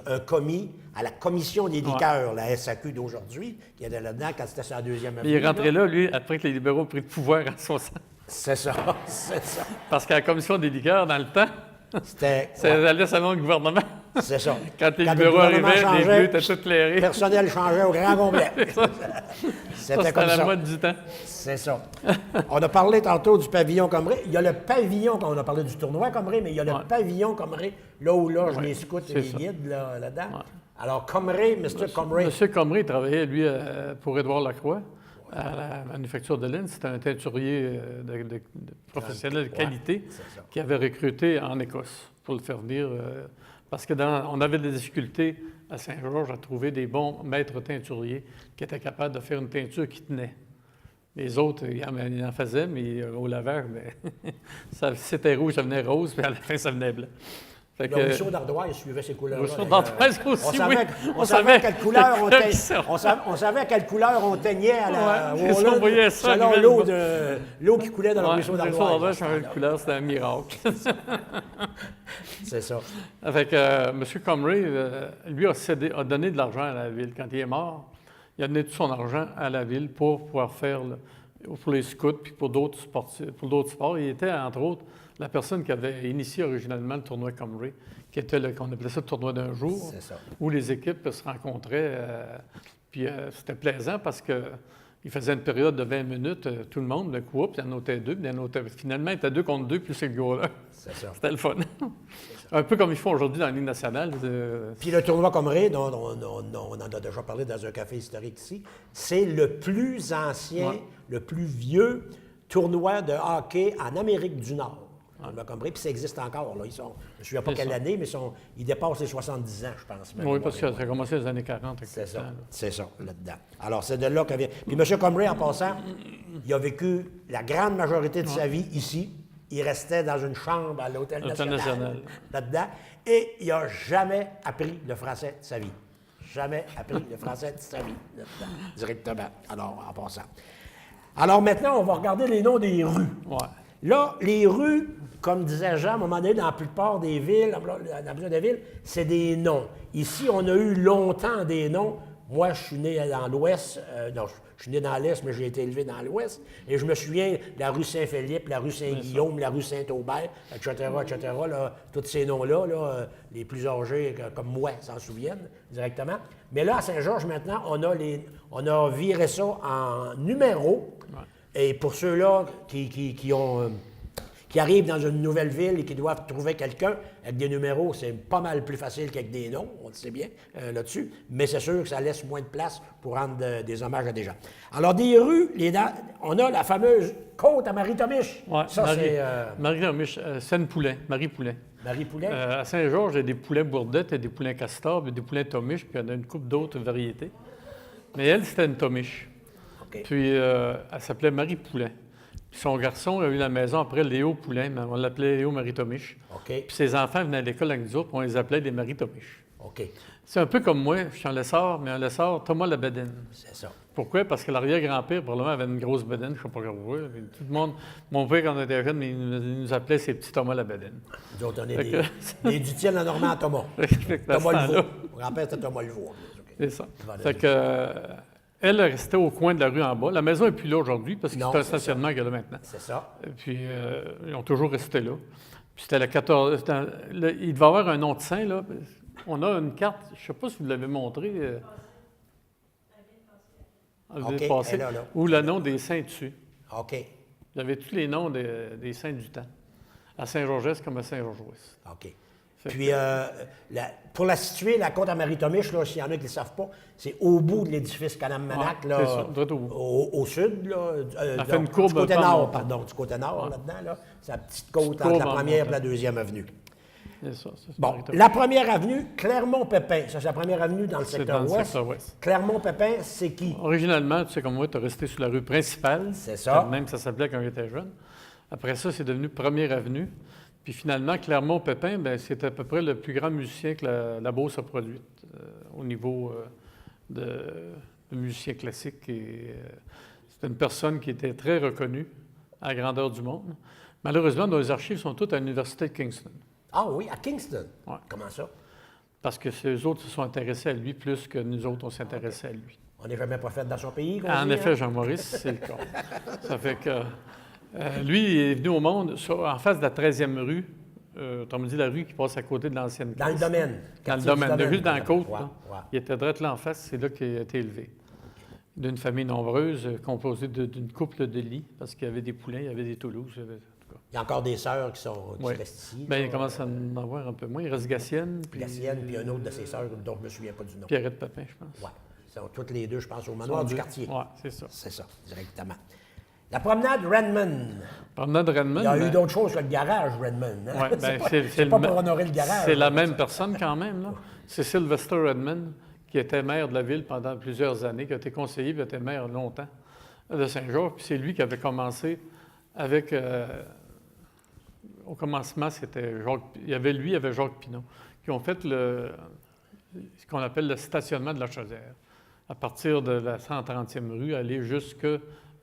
un commis à la commission des liqueurs, la SAQ d'aujourd'hui, qui était là-dedans quand c'était sur la 2e avenue. Il est rentré là, lui, après que les libéraux ont pris le pouvoir en 60. C'est ça, c'est ça. Parce qu'à la commission des liqueurs, dans le temps, C'était... ça allait selon le gouvernement. C'est ça. Quand les le libéraux gouvernement arrivaient, les changeait, bleus étaient tous clairés. Le personnel changeait au grand complet. Ça, C'était c'était comme la ça. mode du temps. C'est ça. On a parlé tantôt du pavillon Comrie. Il y a le pavillon, on a parlé du tournoi Comrie, mais il y a le pavillon Comrie, là où loge les scouts et c'est les ça. guides là-dedans. Alors, Comrie, Mr. Comrie. M. Comrie il travaillait, lui, pour Édouard Lacroix, à la manufacture de laine. C'était un teinturier de professionnel de qualité c'est ça. qui avait recruté en Écosse pour le faire venir. Parce que on avait des difficultés à Saint-Georges à trouver des bons maîtres teinturiers qui étaient capables de faire une teinture qui tenait. Les autres, ils en faisaient, mais au lavage, c'était rouge, ça venait rose, puis à la fin, ça venait blanc. Fait Le ruisseau d'Ardoise suivait ces couleurs-là. Ruisseau d'ailleurs. d'Ardoise aussi, on savait, oui. On savait quelle couleur on teignait. ça. On savait à quelle couleur on teignait à la, Ouais, c'est ça, on voyait ça, selon nouvelle- l'eau qui coulait dans le ruisseau le ruisseau d'Ardoise. d'Ardoise changeait de couleur, c'était un miracle. C'est ça. Avec M. Comrie, lui a donné de l'argent à la ville. Quand il est mort, il a donné tout son argent à la ville pour pouvoir faire, pour les scouts puis pour d'autres sports. Il était, entre autres, la personne qui avait initié originalement le tournoi Comrie, qui était qu'on appelait ça le tournoi d'un jour, C'est ça. où les équipes se rencontraient. Puis c'était plaisant parce que il faisait une période de 20 minutes, tout le monde, le coup, puis il en ôtait 2, puis il en ôtait... Finalement, il était 2 contre 2, plus c'est le gars-là. C'est ça. C'était le fun. Un peu comme ils font aujourd'hui dans la Ligue nationale. Puis le tournoi Comré, dont on en a déjà parlé dans un café historique ici, c'est le plus ancien, le plus vieux tournoi de hockey en Amérique du Nord. Puis ça existe encore. Là. Je ne me souviens pas quelle année, mais ils dépassent les 70 ans, je pense. Oui, parce que ça a commencé dans les années 40. C'est ça, là-dedans. Alors, c'est de là que vient... Puis M. Comrie, en passant, il a vécu la grande majorité de sa vie ici. Il restait dans une chambre à l'Hôtel National, là-dedans, et il n'a jamais appris le français de sa vie. Jamais appris le français de sa vie, là-dedans, directement. Alors, en passant. Alors, maintenant, on va regarder les noms des rues. Ouais. Là, les rues, comme disait Jean, à un moment donné, dans la plupart des villes, dans plusieurs des villes, c'est des noms. Ici, on a eu longtemps des noms. Moi, je suis né dans l'Ouest. Non, je suis né dans l'Est, mais j'ai été élevé dans l'Ouest. Et je me souviens de la rue Saint-Philippe, la rue Saint-Guillaume, la rue Saint-Aubert, etc., là, tous ces noms-là, là, les plus âgés comme moi s'en souviennent directement. Mais là, à Saint-Georges, maintenant, on a viré ça en numéros. Ouais. Et pour ceux-là qui arrivent dans une nouvelle ville et qui doivent trouver quelqu'un, avec des numéros, c'est pas mal plus facile qu'avec des noms, on le sait bien là-dessus, mais c'est sûr que ça laisse moins de place pour rendre des hommages à des gens. Alors, des rues, on a la fameuse côte à Marie-Tomiche. Ouais, ça, c'est... Marie-Tomiche, Seine-Poulet, Marie-Poulet. Marie-Poulet? À Saint-Georges, il y a des poulets bourdettes, il y a des poulets castors, des poulets tomiches, puis il y en a une couple d'autres variétés. Mais elle, c'était une tomiche. Okay. Puis, elle s'appelait Marie-Poulet. Puis son garçon a eu la maison après Léo Poulain, mais on l'appelait Léo Marie-Tomiche. Okay. Puis ses enfants venaient à l'école avec nous autres, puis on les appelait des Marie-Tomiche. Okay. C'est un peu comme moi, je suis un lessard, mais un lessard Thomas Labadine. C'est ça. Pourquoi? Parce que l'arrière-grand-père, probablement, avait une grosse bedaine, je ne sais pas pourquoi. Tout le monde, mon père, quand on était jeune, il nous appelait ses petits Thomas Labadine. Nous autres, on est des Dutiel en Normand à Thomas. Thomas Leveau. Mon grand-père, c'était Thomas Leveau. C'est ça. Fait que... Elle restait au coin de la rue en bas. La maison n'est plus là aujourd'hui parce que c'est un stationnement qu'il y a là maintenant. C'est ça. Et puis, ils ont toujours resté là. Puis c'était la 14... il devait y avoir un nom de saint, là. On a une carte, je ne sais pas si vous l'avez montré. Okay, passé, là. Où le nom des saints dessus. OK. Vous avez tous les noms des saints du temps. À Saint-Georges comme à Saint-Georges-Ouest. OK. Puis, pour la situer, la côte à Marie-Tomiche, s'il y en a qui ne le savent pas, c'est au bout de l'édifice Canam-Manac, là, au sud, là, fait une courbe du côté nord, du côté nord, là-dedans, là, c'est la petite côte entre la première et la deuxième avenue. C'est ça. Bon, la première avenue, Clermont-Pépin, ça c'est la première avenue dans le secteur ouest. Clermont-Pépin, c'est qui? Originalement, tu sais comme moi, tu es resté sur la rue principale. C'est ça. Même ça s'appelait quand j'étais jeune. Après ça, c'est devenu Première Avenue. Puis finalement, Clermont-Pépin, c'est à peu près le plus grand musicien que la Beauce a produit au niveau de musicien classique. C'est une personne qui était très reconnue à la grandeur du monde. Malheureusement, nos archives sont toutes à l'Université de Kingston. Ah oui, à Kingston? Ouais. Comment ça? Parce que eux autres se sont intéressés à lui plus que nous autres, on s'intéressait à lui. On n'est jamais prophète dans son pays, en effet, Jean-Maurice, c'est le cas. Ça fait que... lui, il est venu au monde en face de la 13e rue, autrement dit la rue qui passe à côté de l'ancienne classe. Dans le domaine. Dans le domaine, juste dans la côte. Ouais. Il était direct là en face, c'est là qu'il a été élevé. D'une famille nombreuse, composée d'une couple de lits, parce qu'il y avait des poulains, il y avait des Toulouses. Il y a encore des sœurs qui restent ici. Bien, il commence à en avoir un peu moins. Il reste Gassienne. Gassienne, puis un autre de ses sœurs, dont je ne me souviens pas du nom. Pierrette Papin, je pense. Oui. Ils sont toutes les deux, je pense, au manoir du quartier. Oui, c'est ça. C'est ça, directement. La promenade Redmond. Promenade Redmond. Il y a eu d'autres choses que le garage Redmond. Hein? Ouais, c'est pas pour honorer le garage. C'est la même personne quand même. Là. C'est Sylvester Redmond, qui était maire de la ville pendant plusieurs années, qui a été conseiller, puis était maire longtemps de Saint-Georges. Puis c'est lui qui avait commencé avec... au commencement, c'était Jacques... Il y avait Jacques Pinot, qui ont fait ce qu'on appelle le stationnement de la Chaudière. À partir de la 130e rue, aller jusque...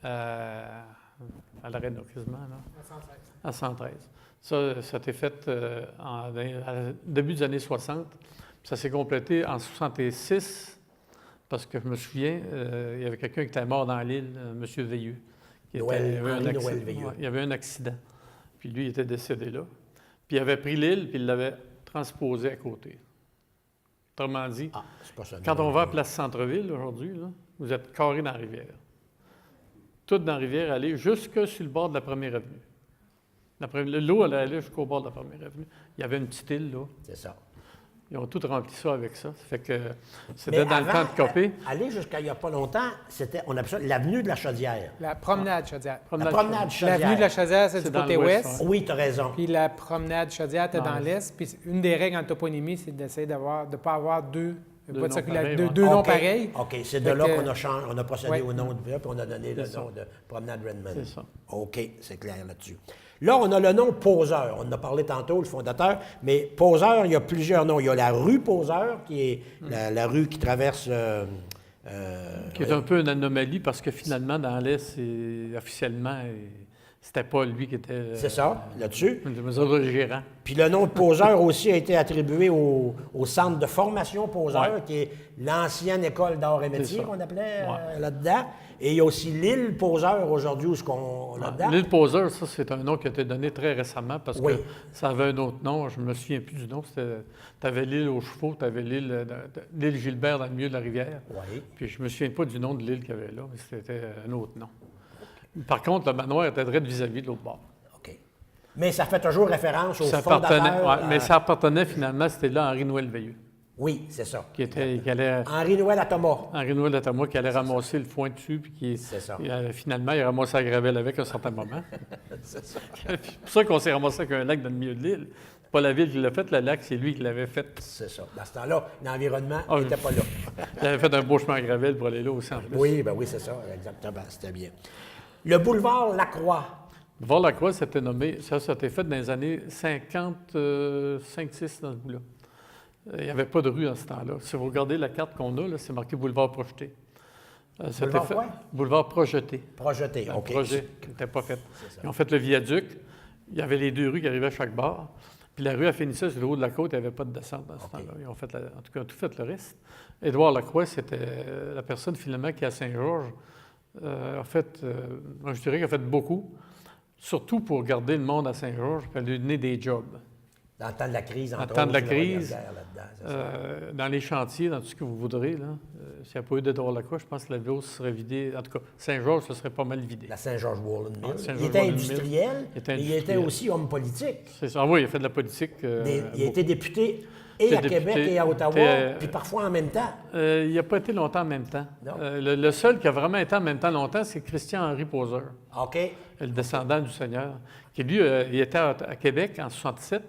à l'Arena, quasiment, là. À 113. Ça a été fait à début des années 60. Puis ça s'est complété en 66, parce que je me souviens, il y avait quelqu'un qui était mort dans l'île, M. Veilleux. Il y avait un accident. Puis lui, il était décédé là. Puis il avait pris l'île, puis il l'avait transposée à côté. Autrement dit, quand on va à Place Centre-Ville aujourd'hui, là, vous êtes carré dans la rivière. toute dans la rivière, aller jusque sur le bord de la première avenue. L'eau, elle allait jusqu'au bord de la première avenue. Il y avait une petite île, là. C'est ça. Ils ont tout rempli ça avec ça. Ça fait que c'était Mais dans le avant, temps de Copé. aller jusqu'à il n'y a pas longtemps, on appelait ça l'avenue de la Chaudière. La promenade Chaudière. La promenade Chaudière. L'avenue de la Chaudière, c'est du dans côté l'ouest, ouest. Oui, tu as raison. Puis la promenade Chaudière, était Dans dans l'est. Puis une des règles en toponymie, c'est d'essayer de ne pas avoir deux voies de noms circulation, pareils, deux noms OK. pareils. OK, c'est de Fait là que- qu'on a procédé Ouais. au nom de puis on a donné le C'est nom ça. de promenade Redmond. C'est ça. OK, c'est clair là-dessus. Là, on a le nom Poseur. On en a parlé tantôt, le fondateur. Mais Poseur, il y a plusieurs noms. Il y a la rue Poseur, qui est la rue qui traverse... Qui est un peu une anomalie parce que finalement, dans l'Est, officiellement, c'était pas lui qui était c'est ça, là-dessus. le gérant. Puis le nom de Poseur aussi a été attribué au centre de formation Poseur, Ouais. qui est l'ancienne école d'art et métiers ça. qu'on appelait Ouais. là-dedans. Et il y a aussi l'île Poseur aujourd'hui, où ce qu'on là-dedans. L'île Poseur, ça, c'est un nom qui a été donné très récemment parce Oui. que ça avait un autre nom. Je ne me souviens plus du nom. Tu avais l'île aux chevaux, tu avais l'île Gilbert dans le milieu de la rivière. Oui. Puis je ne me souviens pas du nom de l'île qu'il y avait là, mais c'était un autre nom. Par contre, le manoir était direct vis-à-vis de l'autre bord. OK. Mais ça fait toujours référence au Ça fondateur. appartenait, ouais, mais ça appartenait finalement, c'était là Henri-Noël Veilleux, Oui, c'est ça. qui allait... Henri-Noël à Thomas. Henri-Noël Atamois qui allait ramasser le foin dessus, puis C'est ça. finalement, il ramassait la gravelle avec à un certain moment. C'est pour ça qu'on s'est ramassé avec un lac dans le milieu de l'île. C'est pas la ville qui l'a fait, le lac, c'est lui qui l'avait fait. C'est ça. Dans ce temps-là, l'environnement Ah, n'était pas là. Il avait fait un beau chemin à gravelle pour aller là aussi en plus. Oui, ben oui, c'est ça, exactement. C'était bien. Le boulevard Lacroix. Voir la Croix, c'était nommé, ça a été fait dans les années 55-6 dans ce bout-là. Il n'y avait pas de rue dans ce temps-là. Si vous regardez la carte qu'on a, là, c'est marqué boulevard projeté. C'était Boulevard fait- quoi? Boulevard projeté. Projeté, Un OK. projet qui n'était pas fait. Ils ont fait le viaduc. Il y avait les deux rues qui arrivaient à chaque bord. Puis la rue a fini ça sur le haut de la côte. Il n'y avait pas de descente dans ce temps-là. Ils ont fait en tout cas, tout fait le reste. Édouard Lacroix, c'était la personne finalement qui, à Saint-Georges, a fait, moi je dirais qu'il a fait beaucoup, surtout pour garder le monde à Saint-Georges, puis lui donner des jobs. Dans le temps de la crise, entre Dans le temps de la autres, il y a crise, guerre là-dedans, c'est ça. dans les chantiers, dans tout ce que vous voudrez, là, s'il n'y a pas eu d'Édouard Lacroix, je pense que la ville se serait vidée. En tout cas, Saint-Georges, ce serait pas mal vidé. La Saint-Georges Wallen Mill. Saint-Georges Il était Wallen Mill. industriel, Il était mais il était industriel. aussi homme politique. C'est ça. Ah oui, il a fait de la politique. Il a beaucoup. été député et à Député, Québec et à Ottawa, était, puis parfois en même temps. Il n'a pas été longtemps en même temps. Non. Le seul qui a vraiment été en même temps longtemps, c'est Christian-Henri Poseur, OK. le descendant du Seigneur, qui lui, il était à Québec en 67.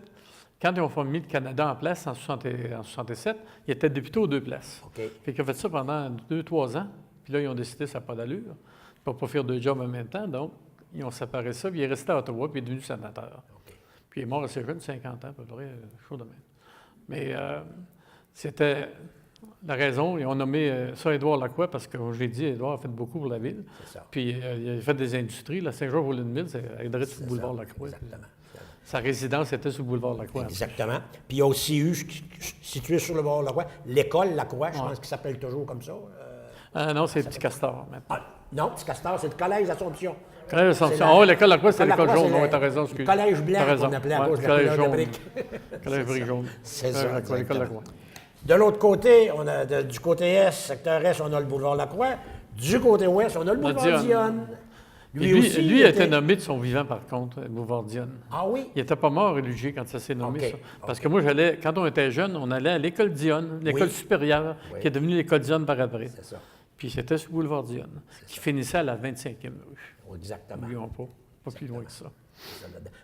Quand ils ont mis le Canada en place en 67, il était député aux deux places. OK. Fait qu'il a fait ça pendant 2-3 ans. Puis là, ils ont décidé que ça n'a pas d'allure. Ils ne peuvent pas faire deux jobs en même temps. Donc, ils ont séparé ça. Puis il est resté à Ottawa, puis il est devenu sénateur. OK. Puis il est mort assez jeune, 50 ans à peu près, chaud de même. Mais c'était la raison. Ils ont nommé ça Édouard Lacroix parce que, comme je l'ai dit, Édouard a fait beaucoup pour la ville. C'est ça. Puis il a fait des industries. La Saint-Georges-Wallen-Mill, c'est adressé sur C'est le boulevard ça, Lacroix. Exactement. Sa résidence était sur le boulevard Lacroix. Exactement. Puis il y a aussi eu, situé sur le bord de Lacroix, l'école Lacroix, je pense qu'il s'appelle toujours comme ça. Ah non, c'est Petit Castor maintenant. Ah, non, Petit Castor, c'est le collège Assomption. Collège Assomption. C'est la- Oh, l'école Lacroix, c'est L'école l'école Lacroix, jaune. c'est Oui, t'as raison, excuse. le collège blanc T'as raison. qu'on appelait à Ouais, cause de la collège couleur de jaune. brique. Collège brique jaune. C'est ça, L'école exactement. Lacroix. De l'autre côté, du côté est, secteur est, on a le boulevard Lacroix. Du côté ouest, on a le boulevard Dionne. Dionne. Lui, lui a été nommé de son vivant, par contre, boulevard Dionne. Ah oui? Il n'était pas mort religieux quand ça s'est nommé, OK, ça. Parce OK. que moi, quand on était jeune, on allait à l'école Dionne, l'école Oui. supérieure, Oui. qui est devenue l'école Dionne par après. C'est ça. Puis c'était sur le boulevard Dionne, qui finissait à la 25e rue. Exactement. N'oublions pas plus loin que ça.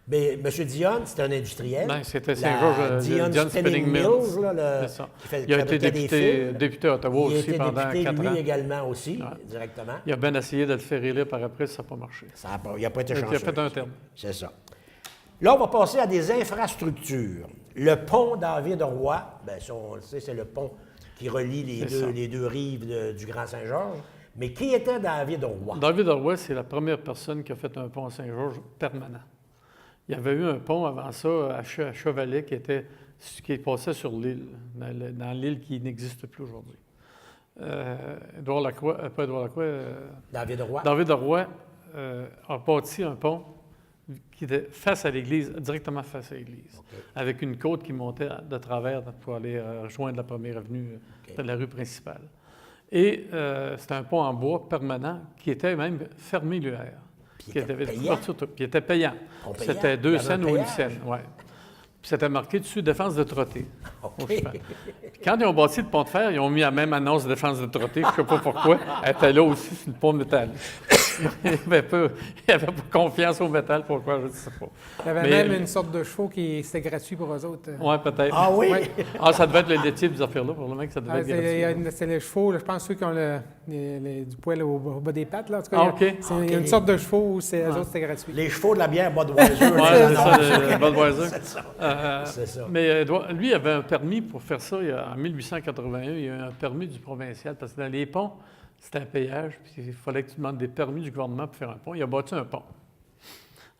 Mais M. Dionne, c'était un industriel. Ben, c'était La Saint-Georges, Dionne Dionne Spinning Mills, là, C'est ça. qui fait- Il a qui été fabriquait des fils. député à Ottawa Il a aussi été pendant député, 4 lui ans. également aussi, directement. Il a bien essayé de le faire élire par après, ça n'a pas marché. Il n'a pas été Il chanceux. a fait un terme. C'est ça. Là, on va passer à des infrastructures. Le pont David-Roy, bien, ça, on le sait, c'est le pont qui relie les deux rives du Grand Saint-Georges. Mais qui était David-Roy? David Roy, c'est la première personne qui a fait un pont à Saint-Georges permanent. Il y avait eu un pont avant ça à Chevalet qui passait sur l'île, dans l'île qui n'existe plus aujourd'hui. Édouard Lacroix, pas Édouard Lacroix, David-Roy. David Roy a bâti un pont qui était face à l'église, directement face à l'église, avec une côte qui montait de travers pour aller rejoindre la première avenue de la rue principale. Et c'était un pont en bois permanent qui était même fermé l'hiver. Puis Qui il était avait payant? couverture tout, puis il était payant. On payait? C'était Il 2 y avait un cents ou 1 péage? scène, oui. Puis c'était marqué dessus défense de Trotté. OK. au chemin. Puis quand ils ont bâti le pont de fer, ils ont mis la même annonce de défense de Trotté. Je ne sais pas pourquoi. Elle était là aussi sur le pont de métal. Il n'avait pas confiance au métal. Pourquoi, je ne sais pas. Il y avait Mais- même une sorte de chevaux qui c'était gratuit pour eux autres. Oui, peut-être. Ah oui? Ouais. Ah, ça devait être le laitier des affaires-là, probablement que ça devait Ah, être gratuit. c'est les chevaux, là, je pense ceux qui ont du poil au bas des pattes. Là. En tout cas, Ah, OK. il y a une sorte de chevaux où eux autres, c'était gratuit. Les chevaux de la bière Budweiser. Oui, c'est ça, le Budweiser. C'est ça. C'est ça. Mais lui, il avait un permis pour faire ça. En 1881, il y a eu un permis du provincial, parce que dans les ponts, c'était un péage, puis il fallait que tu demandes des permis du gouvernement pour faire un pont. Il a bâti un pont.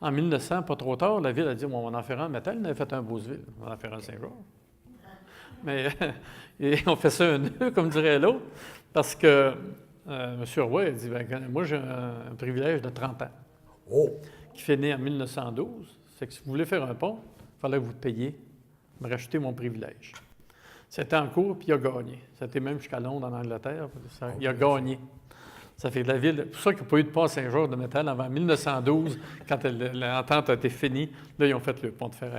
En 1900, pas trop tard, la ville a dit bon, on va en faire un en métal. On avait fait un Beauceville, on va en faire un Saint-Georges. Mais et on fait ça un nœud, comme dirait l'autre, parce que M. Roy a dit ben, moi, j'ai un privilège de 30 ans, Oh! qui fait né en 1912. C'est que si vous voulez faire un pont, il fallait que vous payiez, me racheter mon privilège. C'était en cours, puis il a gagné. C'était même jusqu'à Londres, en Angleterre. Il a gagné. Ça fait que la ville... C'est pour ça qu'il n'y a pas eu de pont à Saint-Georges de métal avant 1912, quand l'entente a été finie. Là, ils ont fait le pont de fer,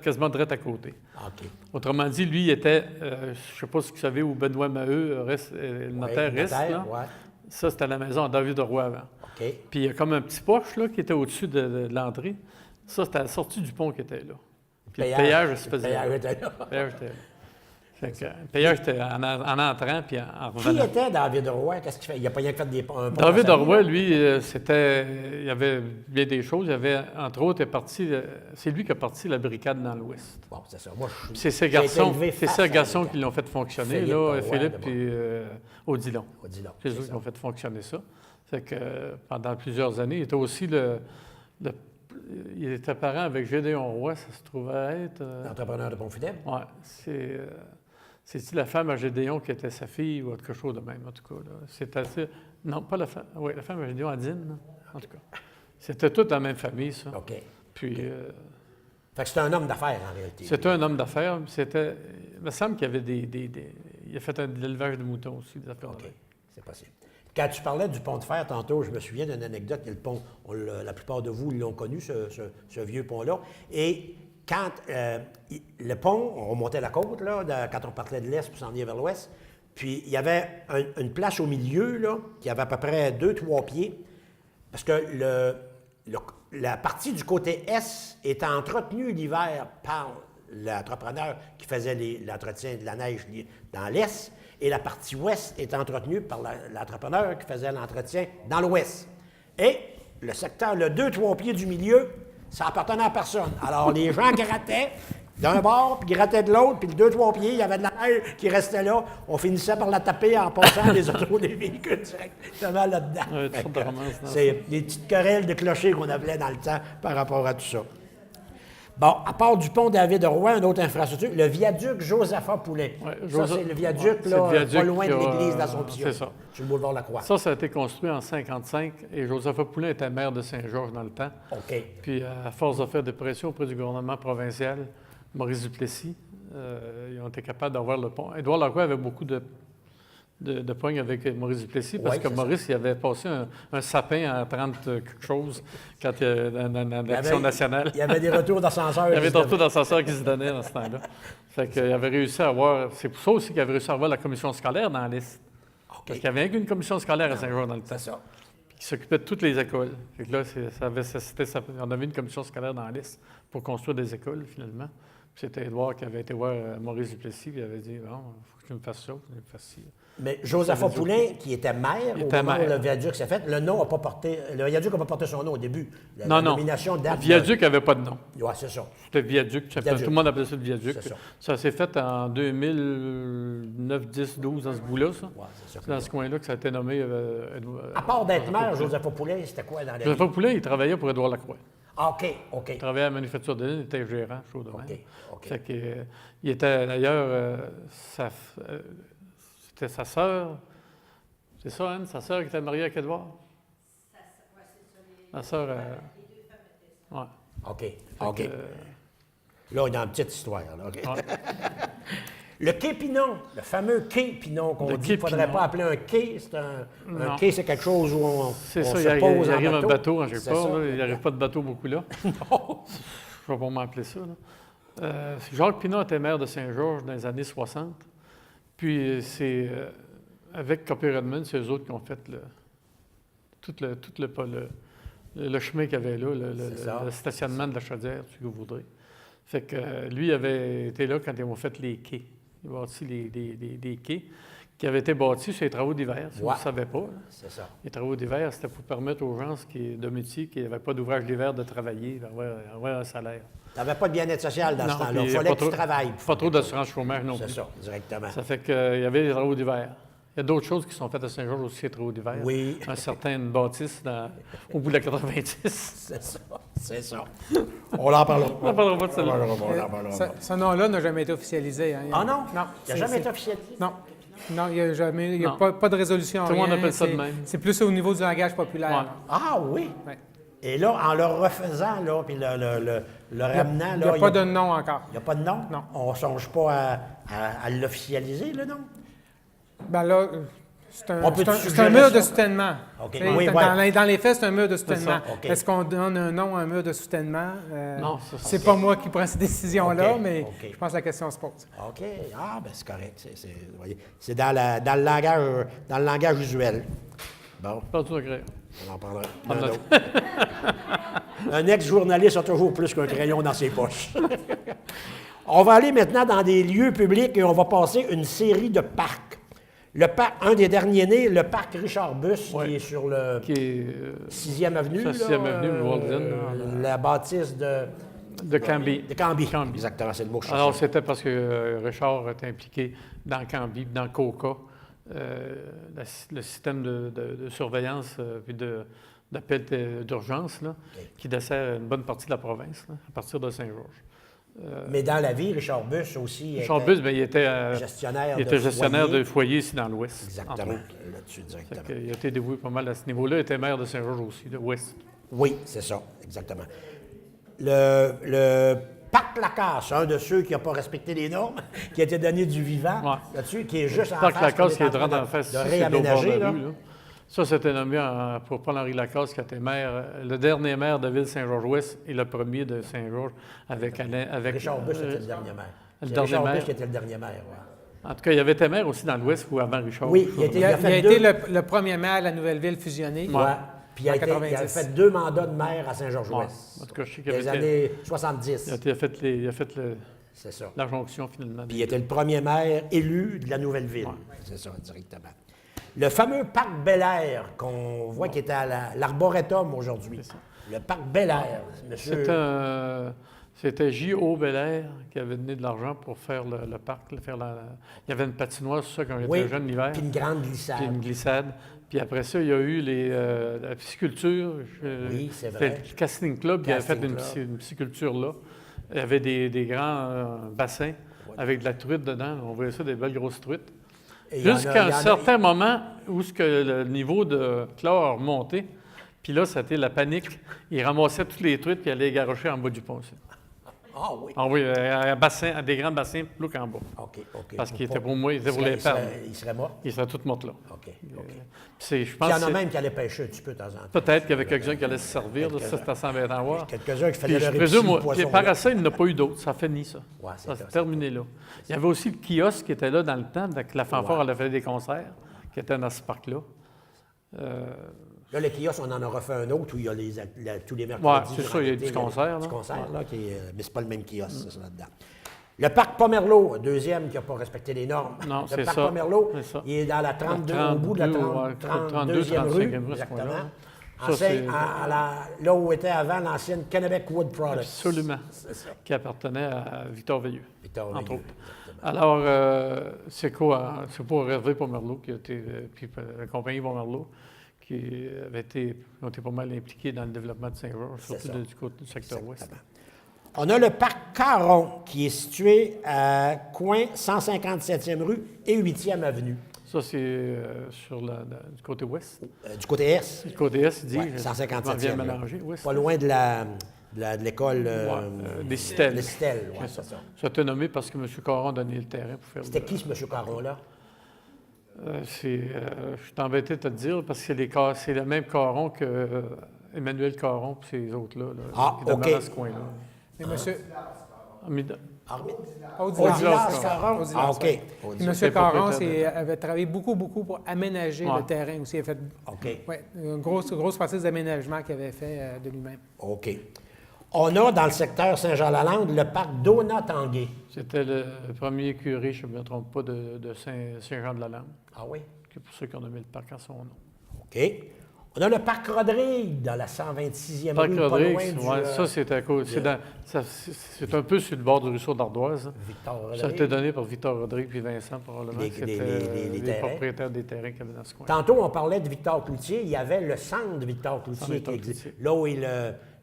quasiment direct à côté. OK. Autrement dit, lui, il était... je ne sais pas si vous savez où Benoît Maheu, le notaire, Ouais, reste. Là. ouais. Ça, c'était la maison à David de Roy avant. OK. Puis il y a comme un petit poche là, qui était au-dessus de l'entrée. Ça, c'était la sortie du pont qui était là. Puis le péage se faisait. Le péage était là. Le péage était là. Fait que, le péage était en entrant puis en Qui revenant. était David Roy? Qu'est-ce qu'il fait? Il n'a pas rien que fait un pont David dans sa vie, Roy, là? lui, il y avait bien des choses. Il y avait, entre autres, c'est lui qui a parti la brigade dans l'Ouest. Bon, c'est ça. Moi, je suis. C'est ces j'ai été garçons, élevé c'est face ces à garçons la qui l'ont fait fonctionner, Philippe là, Roy, Philippe d'abord. et Odilon. Oh, dis donc, C'est c'est eux qui ça. ont fait fonctionner ça. Fait que pendant plusieurs années, il était aussi il était parent avec Gédéon Roy, ça se trouvait être... Entrepreneur de pont funèbre? Oui, c'est-tu la femme à Gédéon qui était sa fille ou quelque chose de même, en tout cas. Là. C'est assez... Non, pas la femme... Oui, la femme à Gédéon, Adine, là, en tout cas. C'était toute la même famille, ça. OK. Puis, Fait que c'était un homme d'affaires, en réalité. c'était un homme d'affaires. Il me semble qu'il y avait il a fait de l'élevage de moutons aussi, des affaires de OK. même. C'est possible. Quand tu parlais du pont de fer tantôt, je me souviens d'une anecdote. Il y a le pont, la plupart de vous l'ont connu, ce vieux pont-là. Et quand le pont, on remontait la côte, là, quand on partait de l'est pour s'en venir vers l'ouest, puis il y avait une place au milieu, là, qui avait à peu près 2-3 pieds, parce que la partie du côté est était entretenue l'hiver par l'entrepreneur qui faisait l'entretien de la neige dans l'est, et la partie ouest est entretenue par l'entrepreneur qui faisait l'entretien dans l'ouest. Et le secteur, le 2-3 pieds du milieu, ça appartenait à personne. Alors, les gens grattaient d'un bord, puis grattaient de l'autre, puis le 2-3 pieds, il y avait de la neige qui restait là. On finissait par la taper en passant les autos des véhicules directement là-dedans. Ouais, toutes sortes de romances dans C'est des petites querelles de clochers qu'on appelait dans le temps par rapport à tout ça. Bon, à part du pont David Roy, une autre infrastructure, le viaduc Josaphat-Poulain. Ouais, Ça, c'est le viaduc, ouais, c'est là, le viaduc pas loin de qui a- l'église d'Assomption. c'est ça. Sur le boulevard Lacroix. Ça a été construit en 1955 et Josaphat Poulain était maire de Saint-Georges dans le temps. OK. Puis, à force de faire des pressions auprès du gouvernement provincial, Maurice Duplessis, ils ont été capables d'avoir le pont. Édouard Lacroix avait beaucoup de poignes avec Maurice Duplessis parce Oui, que c'est Maurice, il avait passé un sapin à 30 quelque chose quand dans l'Action nationale. Il y avait des retours d'ascenseur. Il y avait tantôt d'ascenseurs qui se donnaient dans ce temps-là. Fait qu'il avait réussi à avoir... C'est pour ça aussi qu'il avait réussi à avoir la commission scolaire dans la liste. OK. Parce qu'il y avait qu'une commission scolaire à Saint-Georges dans le temps. C'est ça. Qui s'occupait de toutes les écoles. Fait que là, on avait une commission scolaire dans la liste pour construire des écoles, finalement. Puis c'était Édouard qui avait été voir Maurice Duplessis, puis il avait dit, bon, il faut que tu me fasses ça, faut que tu me fasses ci. Mais Josaphat Poulain, qui était maire Il au était moment où maire. le viaduc s'est fait, le viaduc n'a pas porté son nom au début. Non, La non. nomination Le date viaduc n'avait pas de nom. Oui, c'est ça. C'était viaduc. Tout Viaduc. le monde appelait ça le viaduc. C'est ça. Ça s'est fait en 2009, 10, 12, dans ce bout-là, ça. Ouais, c'est ça. C'est dans ce coin-là que ça a été nommé. À part d'être maire, Josaphat Poulain, c'était quoi dans la vie? Josaphat Poulain, il travaillait pour Édouard Lacroix. Ah, OK, OK. Il travaillait à la manufacture de l'île, il était gérant, chaud de même. OK, OK. Fait que, il était d'ailleurs, c'était sa sœur. C'est ça, Anne, sa sœur qui était mariée avec Édouard? Sa sœur. Ouais. OK, Fait OK. que, Là, on est dans une petite histoire. Là, OK. ouais. Le quai Pinon, le fameux quai Pinon qu'on Le dit quai qu'il ne faudrait Pinon. pas appeler un quai. Un Non. quai, c'est quelque chose où on C'est on ça, se il pose en arrive un bateau en quelque C'est part. ça. Là, il n'arrive pas de bateau beaucoup là. Je ne vais pas m'appeler ça. Là. Jacques Pinon était maire de Saint-Georges dans les années 60. Puis c'est avec Copy Redmond, c'est eux autres qui ont fait tout le chemin qu'il y avait là, C'est ça. le stationnement de la Chaudière, si vous voudrez. Fait que lui avait été là quand ils ont fait les quais. Ils ont bâti des quais qui avaient été bâtis sur les travaux d'hiver, si vous Ouais. ne le savez pas. Là. C'est ça. Les travaux d'hiver, c'était pour permettre aux gens de métier qui n'avaient pas d'ouvrage d'hiver de travailler, d'avoir un salaire. Tu n'avais pas de bien-être social dans ce Non, temps-là. puis Il fallait pas que tu trop- travailles. Pas trop d'assurance chômage non C'est plus. ça, directement. Ça fait qu'il y avait les travaux d'hiver. Il y a d'autres choses qui sont faites à Saint-Georges aussi, les travaux d'hiver. Oui. Un certain bâtisse au bout de la 90. C'est ça. C'est ça. On en parlera pas. On n'en parlera pas de On celle-là. en parlera pas. Ce nom-là n'a jamais été officialisé. Hein. Ah non? Non. Il n'a c'est- jamais c'est- été officialisé? Non. Non, il n'y a jamais, il y a Non. pas de résolution. Tout le monde rien. appelle ça de C'est- même. C'est plus au niveau du langage populaire. Ouais. là. Ah oui? Ouais. Et là, en le refaisant, là, puis le ramenant, Il là, n'y a pas de nom encore. Il n'y a pas de nom? Non. On ne songe pas à l'officialiser, le nom? Ben là, c'est un, On peut c'est un- suggérer c'est un mur ça? de soutènement. OK. Tu sais, Oui, dans les faits, c'est un mur de soutènement. OK. Est-ce qu'on donne un nom à un mur de soutènement? Non, ça, c'est pas moi qui prends cette décision-là, OK, mais OK. je pense que la question se pose. OK. Ah, ben c'est correct. Vous voyez, c'est dans le langage usuel. Bon, Pas du tout agréable. on en parlera. On d'un a- autre. Un ex-journaliste a toujours plus qu'un crayon dans ses poches. On va aller maintenant dans des lieux publics et on va passer une série de parcs. Un des derniers nés, le parc Richard Busse, Ouais. qui est sur le Qui est 6e avenue. sur la 6e avenue, le Walden, la bâtisse de Cambie. de Cambie. Cambie. Exactement, c'est le mot que je Alors, cherchais. c'était parce que Richard était impliqué dans Cambie, dans Coca, le système de surveillance puis d'appel d'urgence là, qui dessert une bonne partie de la province, là, à partir de Saint-Georges. Mais dans la vie, Richard Busse aussi Richard était Busse, bien, il était gestionnaire, il était gestionnaire foyer. de foyer ici dans l'Ouest. entre Exactement, autres. là-dessus, Fait directement. qu'il a été dévoué pas mal à ce niveau-là. Il était maire de Saint-Georges aussi, de l'Ouest. Oui, c'est ça, exactement. Le parc Lacasse, c'est un de ceux qui n'a pas respecté les normes, qui a été donné du vivant, Ouais. là-dessus, qui est juste en Parc face, Lacasse, qu'on qui est en droit train en face, de ici, c'est au bord de réaménager, la là. rue, là. Ça, c'était nommé pour Paul-Henri Lacasse, qui était maire, le dernier maire de Ville-Saint-Georges-Ouest et le premier de Saint-Georges avec Alain. Avec, Richard Busse était le dernier maire. le C'est dernier Richard maire. Busse qui était le dernier maire, ouais. En tout cas, il y avait été maire aussi dans l'Ouest ou avant Richard. Oui, je sais il Il a, a fait il a deux. été le premier maire de la nouvelle ville fusionnée. Ouais. Puis il a En il a 90. fait 2 mandats de maire à pas. Saint-Georges-Ouest. En tout cas, je sais qu'il Les avait été, années 70. il a fait C'est ça. la jonction finalement. Puis il était le premier maire élu de la nouvelle ville. C'est ça, directement. Le fameux parc Bel-Air qu'on voit qui était à l'Arboretum aujourd'hui. Le parc Bel-Air, monsieur. C'était J.O. Belair qui avait donné de l'argent pour faire le parc. Il y avait une patinoire, c'est ça, quand Oui, j'étais jeune l'hiver. puis une grande glissade. Puis une glissade. Puis après ça, il y a eu la pisciculture. Oui, c'est C'était vrai. le Casting Club qui avait fait Casting une, Club. une pisciculture là. Il y avait des grands bassins avec de la truite dedans. On voyait ça, des belles grosses truites. Et il y en a- Jusqu'à il y en un a- certain moment où le niveau de chlore a remonté. Puis là, c'était la panique. Ils ramassaient toutes les truites puis ils allaient les garrocher en bas du pont. Aussi. Ah oui. Ah oui, à des grands bassins plus qu'en bas. OK, OK. Parce qu'il était pour moi, il était pour les perdre. Il serait mort. Ils seraient toutes mortes là. OK, OK. Je Puis pense il y en a que c'est- même qui allaient pêcher un petit peu de temps en temps. peut-être qu'il y avait quelques-uns qui allaient se servir. Là, ça, c'est assez embêtant à voir. Quelques-uns qui Puis faisaient je leur présume, épicerie moi, de poisson. puis par ça, il n'y en a pas eu d'autres. Ça a fini, ça. Ouais, c'est Ça ça, s'est terminé là. Il y avait aussi le kiosque qui était là dans le temps, avec la fanfare, Ouais. elle a fait des concerts, qui était dans ce parc-là. Là, le kiosque, on en a refait un autre où il y a tous les mercredis. Ouais, c'est durant ça, il y a l'été, du concert, Du là. concert, là, mais c'est pas le même kiosque, ça, là-dedans. Le parc Pomerleau, deuxième qui n'a pas respecté les normes. Non, le c'est parc ça. Pomerleau, C'est ça. il est dans la 32, au bout de la 32e 35e rue. rue, ce Exactement. coin-là. En Ça, Saint- c'est- là où était avant l'ancienne Kennebec Wood Products. Absolument. C'est ça. Qui appartenait à Victor Veilleux, Victor entre Veilleux, autres. exactement. Alors, c'est quoi? C'est pour Hervé Pomerleau qui a été, puis la compagnie Pomerleau, qui ont été pas mal impliqués dans le développement de Saint-Georges, C'est surtout ça. du côté du secteur ouest. Exactement. On a le parc Caron qui est situé à coin 157e rue et 8e avenue. Ça, c'est du côté ouest. Du côté est, Du côté est, il dit. ouais, je 157e. m'en viens là. mélanger. Oui, Pas loin de de l'école des Citelles. Les Citelles, oui, C'est c'est ça. Ça a été nommé parce que M. Caron a donné le terrain pour faire... C'était qui, ce M. Caron-là? je suis embêté de te le dire parce que c'est le même Caron que Emmanuel Caron et ces autres-là, qui demeurent dans ce coin-là. Mais monsieur... Audilas Caron? Ah, OK. Et M. C'est Caron propriétaire avait travaillé beaucoup pour aménager le terrain aussi. Il a fait une grosse partie des aménagements qu'il avait fait de lui-même. OK. On a dans le secteur Saint-Jean-Lalande le parc Donat-Tanguay. C'était le premier curé, je ne me trompe pas, de Saint-Jean-de-la-Lande. Ah oui? Pour ceux qui ont nommé le parc à son nom. OK. On a le parc Rodrigue dans la 126e Parc rue, pas Rodrigue, loin du, ça c'est à cause. C'est un peu sur le bord du ruisseau d'Ardoise. Victor Rodrigue. Ça a été donné par Victor Rodrigue puis Vincent, probablement. Les Les propriétaires des terrains qu'il y avait dans ce coin. Tantôt, on parlait de Victor Cloutier. Il y avait le centre de Victor Cloutier Victor qui existe. Cloutier. Là où est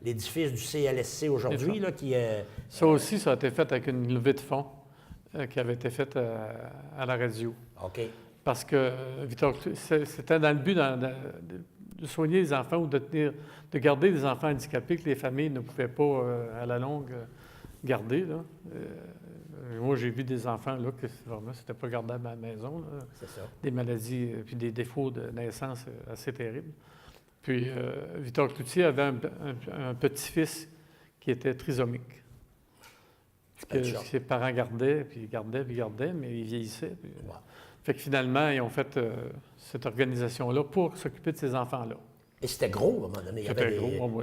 l'édifice du CLSC aujourd'hui, là, qui est... Ça aussi, ça a été fait avec une levée de fonds qui avait été faite à la radio. OK. Parce que Victor Cloutier, c'était dans le but de soigner les enfants ou de garder les enfants handicapés que les familles ne pouvaient pas, à la longue, garder. Là. Moi, j'ai vu des enfants là, que vraiment, c'était pas gardable à la maison. Là. C'est ça. Des maladies puis des défauts de naissance assez terribles. Puis Victor Cloutier avait un petit-fils qui était trisomique. Que ses parents gardaient, puis gardaient, mais il vieillissait. Puis, fait que finalement, ils ont fait cette organisation-là pour s'occuper de ces enfants-là. Et c'était gros, à un moment donné. Il y avait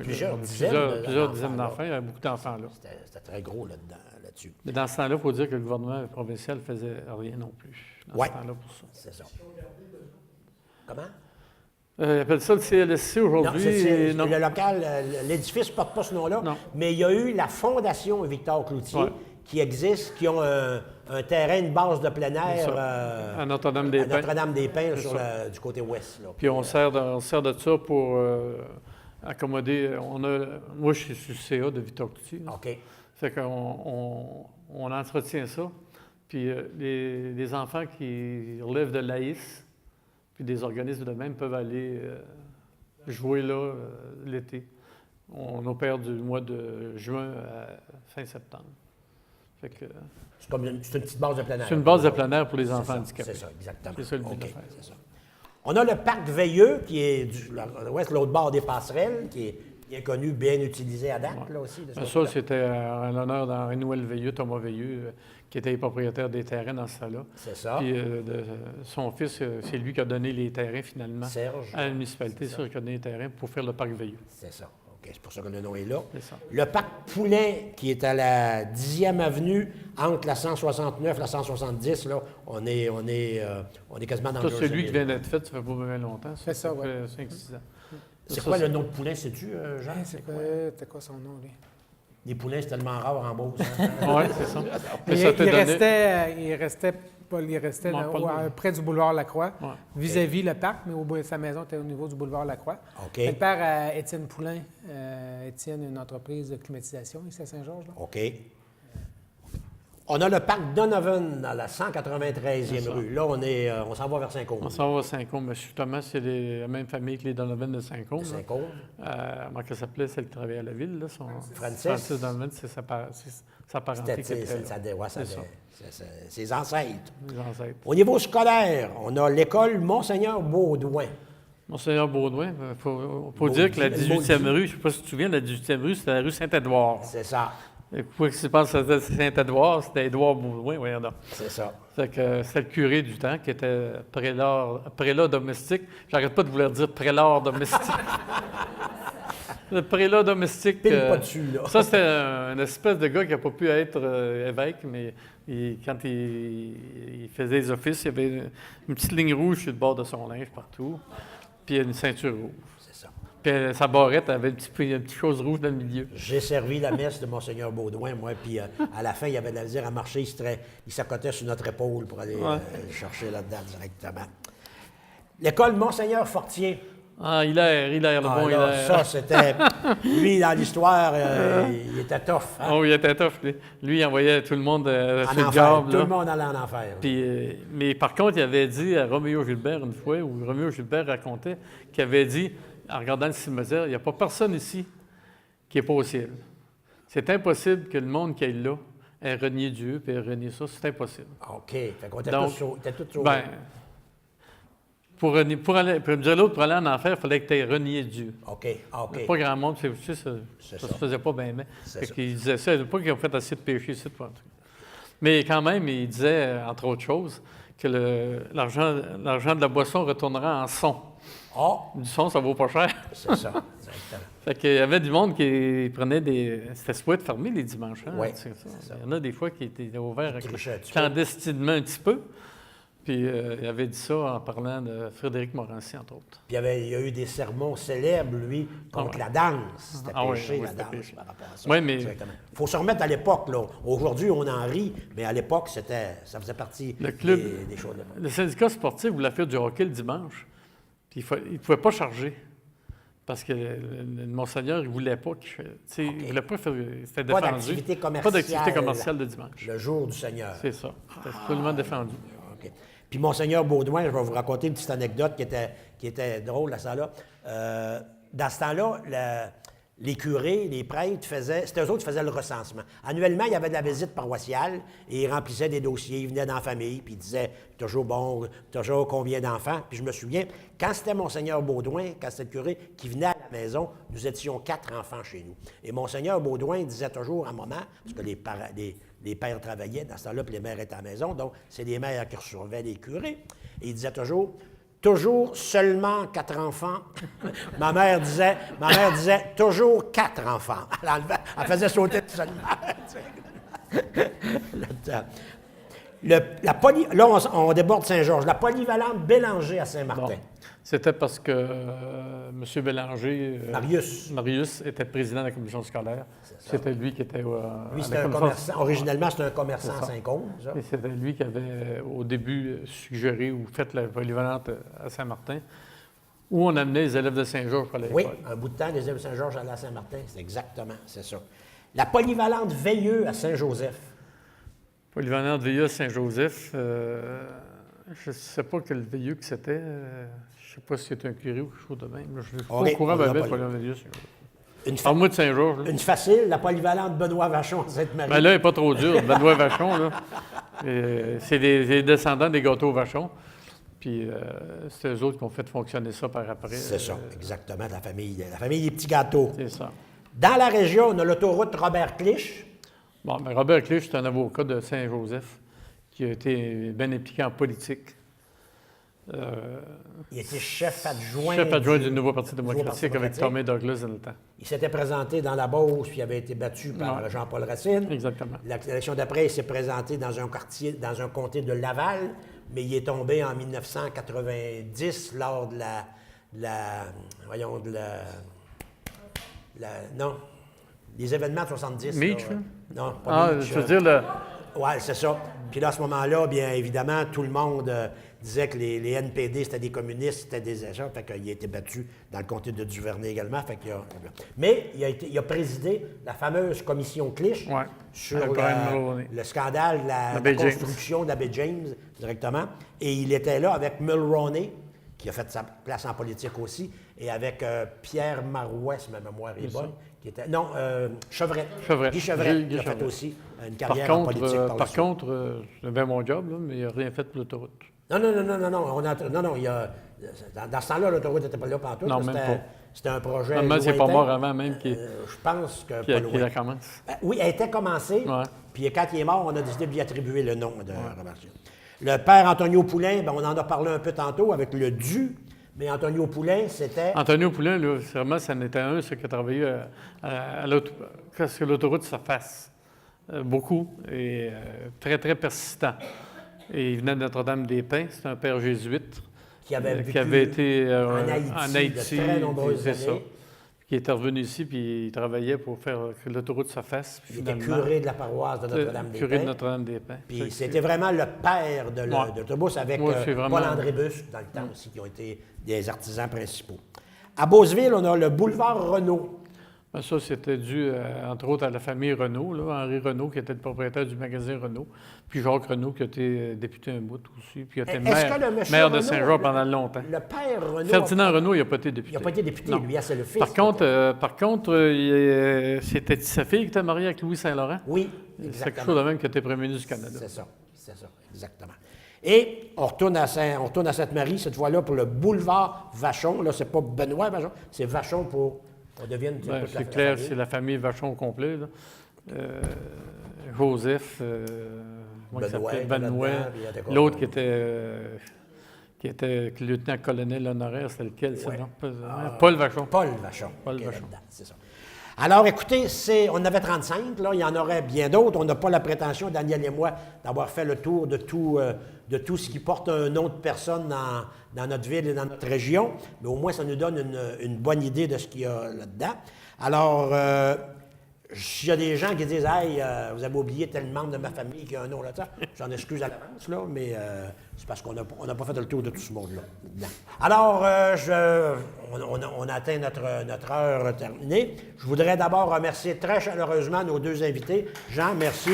plusieurs dizaines d'enfants. Il y avait beaucoup d'enfants là. C'était très gros là-dessus. Mais dans ce temps-là, il faut dire que le gouvernement provincial ne faisait rien non plus. Dans ce temps-là pour ça. C'est ça. Comment? Ils appellent ça le CLSC aujourd'hui. Non, le local, l'édifice ne porte pas ce nom-là, mais il y a eu la Fondation Victor Cloutier qui existe, qui ont un terrain, une base de plein air à Notre-Dame-des-Pins. Notre-Dame-des-Pins du côté ouest. Là. Puis on sert de ça pour accommoder. Moi, je suis sur le CA de Victor Cloutier. OK. Fait qu'on entretient ça. Puis les enfants qui relèvent de l'AIS, puis des organismes de même peuvent aller jouer là l'été. On opère du mois de juin à fin septembre. Fait que, c'est une petite base de plein air. C'est une base de plein air pour les enfants handicapés. C'est ça, exactement. C'est ça le but de faire. C'est ça. On a le parc Veilleux, qui est l'autre bord des passerelles, qui est bien connu, bien utilisé à date, là aussi. Ça, c'était en l'honneur d'Henri-Noël Veilleux, Thomas Veilleux, qui était propriétaire des terrains dans ce temps-là. C'est ça. Puis son fils, c'est lui qui a donné les terrains finalement Serge, à la municipalité, qui a donné les terrains pour faire le parc Veilleux. C'est ça. OK, c'est pour ça que le nom est là. C'est ça. Le parc Poulain, qui est à la 10e avenue, entre la 169 et la 170, là, on est quasiment dans le... Ça, c'est lui qui vient d'être fait, ça fait pas bien longtemps. C'est ça, oui. Ça fait 5-6 ans. C'est quoi le nom de Poulain, sais-tu, Jean? C'était quoi son nom, lui? Les poulains, c'est tellement rare en Beauce. Oui, c'est ça. Il restait près du boulevard Lacroix, vis-à-vis le parc, mais sa maison était au niveau du boulevard Lacroix. Okay. Le père à Étienne Poulain. Étienne, une entreprise de climatisation ici à Saint-Georges. Là. OK. On a le parc Donovan dans la 193e rue. Là, on s'en va vers Saint-Côme. On s'en va à Saint-Côme, mais justement, c'est la même famille que les Donovan de Saint-Côme. Saint-Côme. Comment elle s'appelait, celle qui travaillait à la ville? Là, Francis Donovan, c'est sa parenté. C'est ses ancêtres. Les ancêtres. Au niveau scolaire, on a l'école Monseigneur Baudouin. Monseigneur Baudouin, il faut dire que la 18e rue, je ne sais pas si tu te souviens, la 18e rue, c'était la rue Saint-Édouard. C'est ça. Et pourquoi qu'il se passe à Saint-Édouard, c'était Édouard Baudouin, voyons donc. C'est ça. C'est le curé du temps qui était prélat domestique. J'arrête pas de vouloir dire prélat domestique. Le prélat domestique. Pas dessus, là. Ça, c'était une espèce de gars qui n'a pas pu être évêque, mais quand il faisait les offices, il y avait une petite ligne rouge sur le bord de son linge partout, puis une ceinture rouge. C'est ça. Puis sa barrette avait une petite chose rouge dans le milieu. J'ai servi la messe de Monseigneur Baudouin, moi, puis à la fin, il avait de la misère à marcher, il s'accotait sur notre épaule pour aller chercher là-dedans directement. L'école Monseigneur Fortier. Ah, Hilaire, le bon Hilaire. Ça, c'était... Lui, dans l'histoire, il était tough. Hein? Oh, il était tough. Lui, il envoyait tout le monde sur le enfer. job. Tout le monde allait en enfer. Puis, mais par contre, il avait dit à Roméo Gilbert une fois, où Roméo Gilbert racontait, qu'il avait dit, en regardant le cimetière, il n'y a pas personne ici qui n'est pas au ciel. C'est impossible que le monde qui est là ait renié Dieu et ait renié ça. C'est impossible. OK. Fait qu'on était Donc, tous sauvés. Ben, pour me dire l'autre, pour aller en enfer, il fallait que tu aies renié Dieu. OK. OK. Pas grand monde, ça C'est se ça. faisait pas bien. C'est Fait ça. qu'ils disaient ça, pas qu'ils ont fait assez de péché ici. Mais quand même, il disait, entre autres choses, que l'argent de la boisson retournera en son. Ah, Du son, ça vaut pas cher. c'est ça. Exactement. Fait qu'il y avait du monde qui prenait des... C'était supposé être fermé les dimanches. Hein? Oui, C'est ça. c'est ça. Il y en a des fois qui étaient ouverts Ils trichaient un petit peu. clandestinement un petit peu. Puis il avait dit ça en parlant de Frédéric Morancy, entre autres. Puis il y a eu des sermons célèbres, lui, contre Ah ouais. la danse. C'était Ah ouais, péché, oui, la c'était danse, péché. par rapport à ça. Oui, mais- Exactement. Il faut se remettre à l'époque, là. Aujourd'hui, on en rit, mais à l'époque, ça faisait partie Le club- des choses de l'époque. Le syndicat sportif voulait faire du hockey le dimanche. Puis il ne pouvait pas charger. Parce que le Monseigneur, il ne voulait pas il voulait pas faire. C'était Pas défendu. d'activité commerciale. Pas d'activité commerciale le dimanche. Le jour du Seigneur. C'est ça. C'était absolument défendu. OK. Puis Monseigneur Baudouin, je vais vous raconter une petite anecdote qui était drôle à ça là. Dans ce temps-là, les curés, les prêtres c'était eux autres qui faisaient le recensement. Annuellement, il y avait de la visite paroissiale et ils remplissaient des dossiers, ils venaient dans la famille, puis ils disaient toujours combien d'enfants. Puis je me souviens, quand c'était Monseigneur Baudouin, quand c'était le curé qui venait à la maison, nous étions 4 enfants chez nous. Et Monseigneur Baudouin disait toujours à un moment, parce que les pères travaillaient dans ce temps-là, puis les mères étaient à la maison, donc c'est les mères qui recevaient les curés, et il disait toujours seulement 4 enfants. ma mère disait, toujours 4 enfants. Elle faisait sauter tout seulement. Là, on déborde Saint-Georges. La polyvalente Bélanger à Saint-Martin. Bon. C'était parce que M. Bélanger, Marius était président de la commission scolaire. C'était lui qui était Lui, c'était un commerçant. Originellement, c'était un commerçant à Saint-Côme. Ça. Et c'était lui qui avait, au début, suggéré ou fait la polyvalente à Saint-Martin, où on amenait les élèves de Saint-Georges pour aller à Oui, l'école. un bout de temps, les élèves de Saint-Georges allaient à Saint-Martin. C'est exactement, c'est ça. La polyvalente Veilleux à Saint-Joseph. Polyvalente Veilleux à Saint-Joseph, je ne sais pas quel Veilleux que c'était. Je ne sais pas si c'était un curé ou quelque chose de même. Je ne suis pas au courant de la Polyvalente Veilleux à Saint-Joseph. Parle-moi de Saint-Georges. Une facile, la polyvalente Benoît Vachon à Sainte-Marie. Ben là, il n'est pas trop dur. Benoît Vachon, là. C'est les descendants des gâteaux Vachon. Puis c'est eux autres qui ont fait fonctionner ça par après. C'est ça, exactement, la famille des petits gâteaux. C'est ça. Dans la région, on a l'autoroute Robert Clich. Bon, mais Robert Clich, c'est un avocat de Saint-Joseph qui a été bien impliqué en politique. Il était chef adjoint. Chef adjoint du Nouveau Parti démocratique avec Tommy Douglas dans le temps. Il s'était présenté dans la Beauce, puis il avait été battu par Jean-Paul Racine. Exactement. L'élection d'après, il s'est présenté dans un comté de Laval, mais il est tombé en 1990 lors de les événements de 70. Meach, là. là? Non, pas Meach. Je veux dire, Oui, c'est ça. Puis là, à ce moment-là, bien évidemment, tout le monde disait que les NPD, c'était des communistes, c'était des agents. Fait qu'il a été battu dans le comté de Duvernay également. Mais il a présidé la fameuse commission Clich sur le scandale de la construction de la baie James directement. Et il était là avec Mulroney, qui a fait sa place en politique aussi, et avec Pierre Marouet, si ma mémoire est bonne, qui était... Non, Chevret. Guy Chevret, qui a fait aussi une carrière en politique par contre, j'avais mon job, là, mais il n'a rien fait pour l'autoroute. Non. Il y a, dans ce temps-là, l'autoroute n'était pas là pantoute. Non, même pas. C'était un projet Normalement, c'est lointain. pas mort avant même Je pense que qu'il pas loin. a commencé. Oui, elle était commencée. Ouais. Puis quand il est mort, on a décidé de lui attribuer le nom de Robert Clich. Le père Antonio Poulain, on en a parlé un peu tantôt avec le dû, mais Antonio Poulain, c'était... Antonio Poulain, là, vraiment, ça en était un, ceux qui a travaillé à que l'autoroute se fasse. Beaucoup, et très, très persistant. Et il venait de Notre-Dame-des-Pins, c'est un père jésuite qui avait été en Haïti de très nombreuses années. Ça. Qui était revenu ici, puis il travaillait pour faire que l'autoroute se fasse. Il était curé de la paroisse de Notre-Dame-des-Pins. Curé de Notre-Dame-des-Pins. Puis c'était vraiment le père de l'autobus avec Paul-André Busque, dans le temps aussi, qui ont été des artisans principaux. À Beauceville, on a le boulevard Renault. Ben, ça, c'était dû, entre autres, à la famille Renault, là, Henri Renault, qui était le propriétaire du magasin Renault, puis Jacques Renault, qui a été député un bout aussi, puis qui a été maire de Saint-Jean pendant longtemps. Le père Renault... Ferdinand Renault, il n'a pas été député. Il n'a pas été député, non. lui, c'est le fils. Par contre, c'était sa fille qui était mariée avec Louis Saint-Laurent. Oui, exactement. exactement. C'est quelque chose de même qui était premier ministre du Canada. C'est ça, exactement. Et on retourne à Sainte-Marie, cette fois-là, pour le boulevard Vachon. Là, c'est pas Benoît Vachon, c'est Vachon pour... On devient c'est clair, c'est la famille Vachon au complet. Là. Joseph, Benoît, l'autre qui était lieutenant-colonel honoraire, c'était lequel, c'est non? Paul Vachon. Paul Vachon. C'est ça. Alors, écoutez, on avait 35, là, il y en aurait bien d'autres. On n'a pas la prétention, Daniel et moi, d'avoir fait le tour de tout ce qui porte un nom de personne dans notre ville et dans notre région, mais au moins, ça nous donne une bonne idée de ce qu'il y a là-dedans. Alors, s'il y a des gens qui disent « Hey, vous avez oublié tel membre de ma famille qui a un nom là-dedans », j'en excuse à l'avance, là, mais c'est parce qu'on n'a pas fait le tour de tout ce monde-là. Alors, on a atteint notre heure terminée. Je voudrais d'abord remercier très chaleureusement nos deux invités. Jean, merci.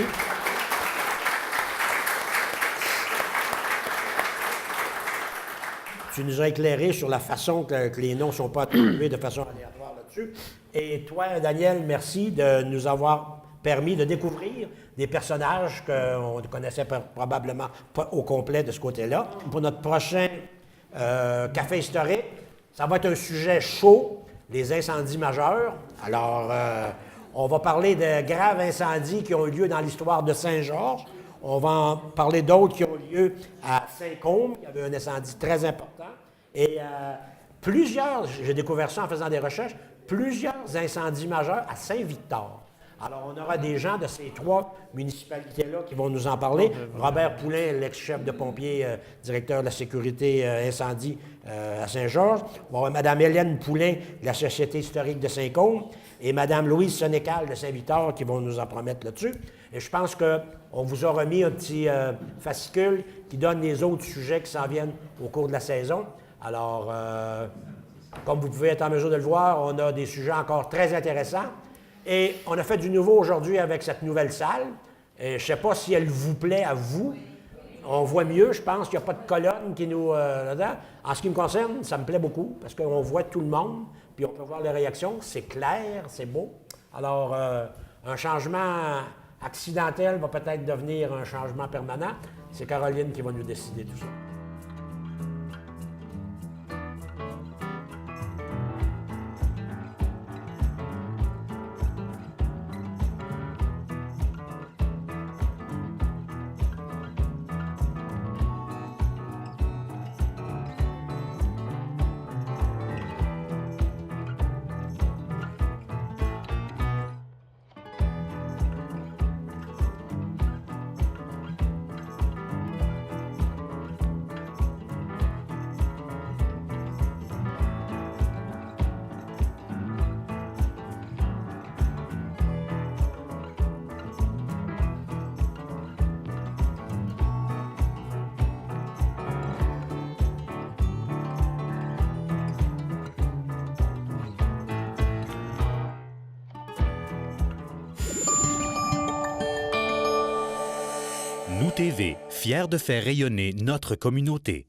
Tu nous as éclairé sur la façon que les noms ne sont pas attribués de façon aléatoire là-dessus. Et toi, Daniel, merci de nous avoir permis de découvrir des personnages qu'on ne connaissait probablement pas au complet de ce côté-là. Pour notre prochain café historique, ça va être un sujet chaud, les incendies majeurs. Alors, on va parler de graves incendies qui ont eu lieu dans l'histoire de Saint-Georges. On va en parler d'autres qui ont lieu à Saint-Côme. Il y avait un incendie très important. Et j'ai découvert ça en faisant des recherches, plusieurs incendies majeurs à Saint-Victor. Alors, on aura des gens de ces trois municipalités-là qui vont nous en parler. Robert Poulain, l'ex-chef de pompiers, directeur de la sécurité incendie à Saint-Georges. On va avoir Mme Hélène Poulain, de la Société historique de Saint-Côme, et Mme Louise Sénécal de Saint-Victor qui vont nous en promettre là-dessus. Et je pense qu'on vous a remis un petit fascicule qui donne les autres sujets qui s'en viennent au cours de la saison. Alors, comme vous pouvez être en mesure de le voir, on a des sujets encore très intéressants. Et on a fait du nouveau aujourd'hui avec cette nouvelle salle. Et je ne sais pas si elle vous plaît à vous. On voit mieux, je pense qu'il n'y a pas de colonne qui nous... là-dedans. En ce qui me concerne, ça me plaît beaucoup parce qu'on voit tout le monde, puis on peut voir les réactions. C'est clair, c'est beau. Alors, un changement accidentel va peut-être devenir un changement permanent. C'est Caroline qui va nous décider tout ça. Nous TV, fiers de faire rayonner notre communauté.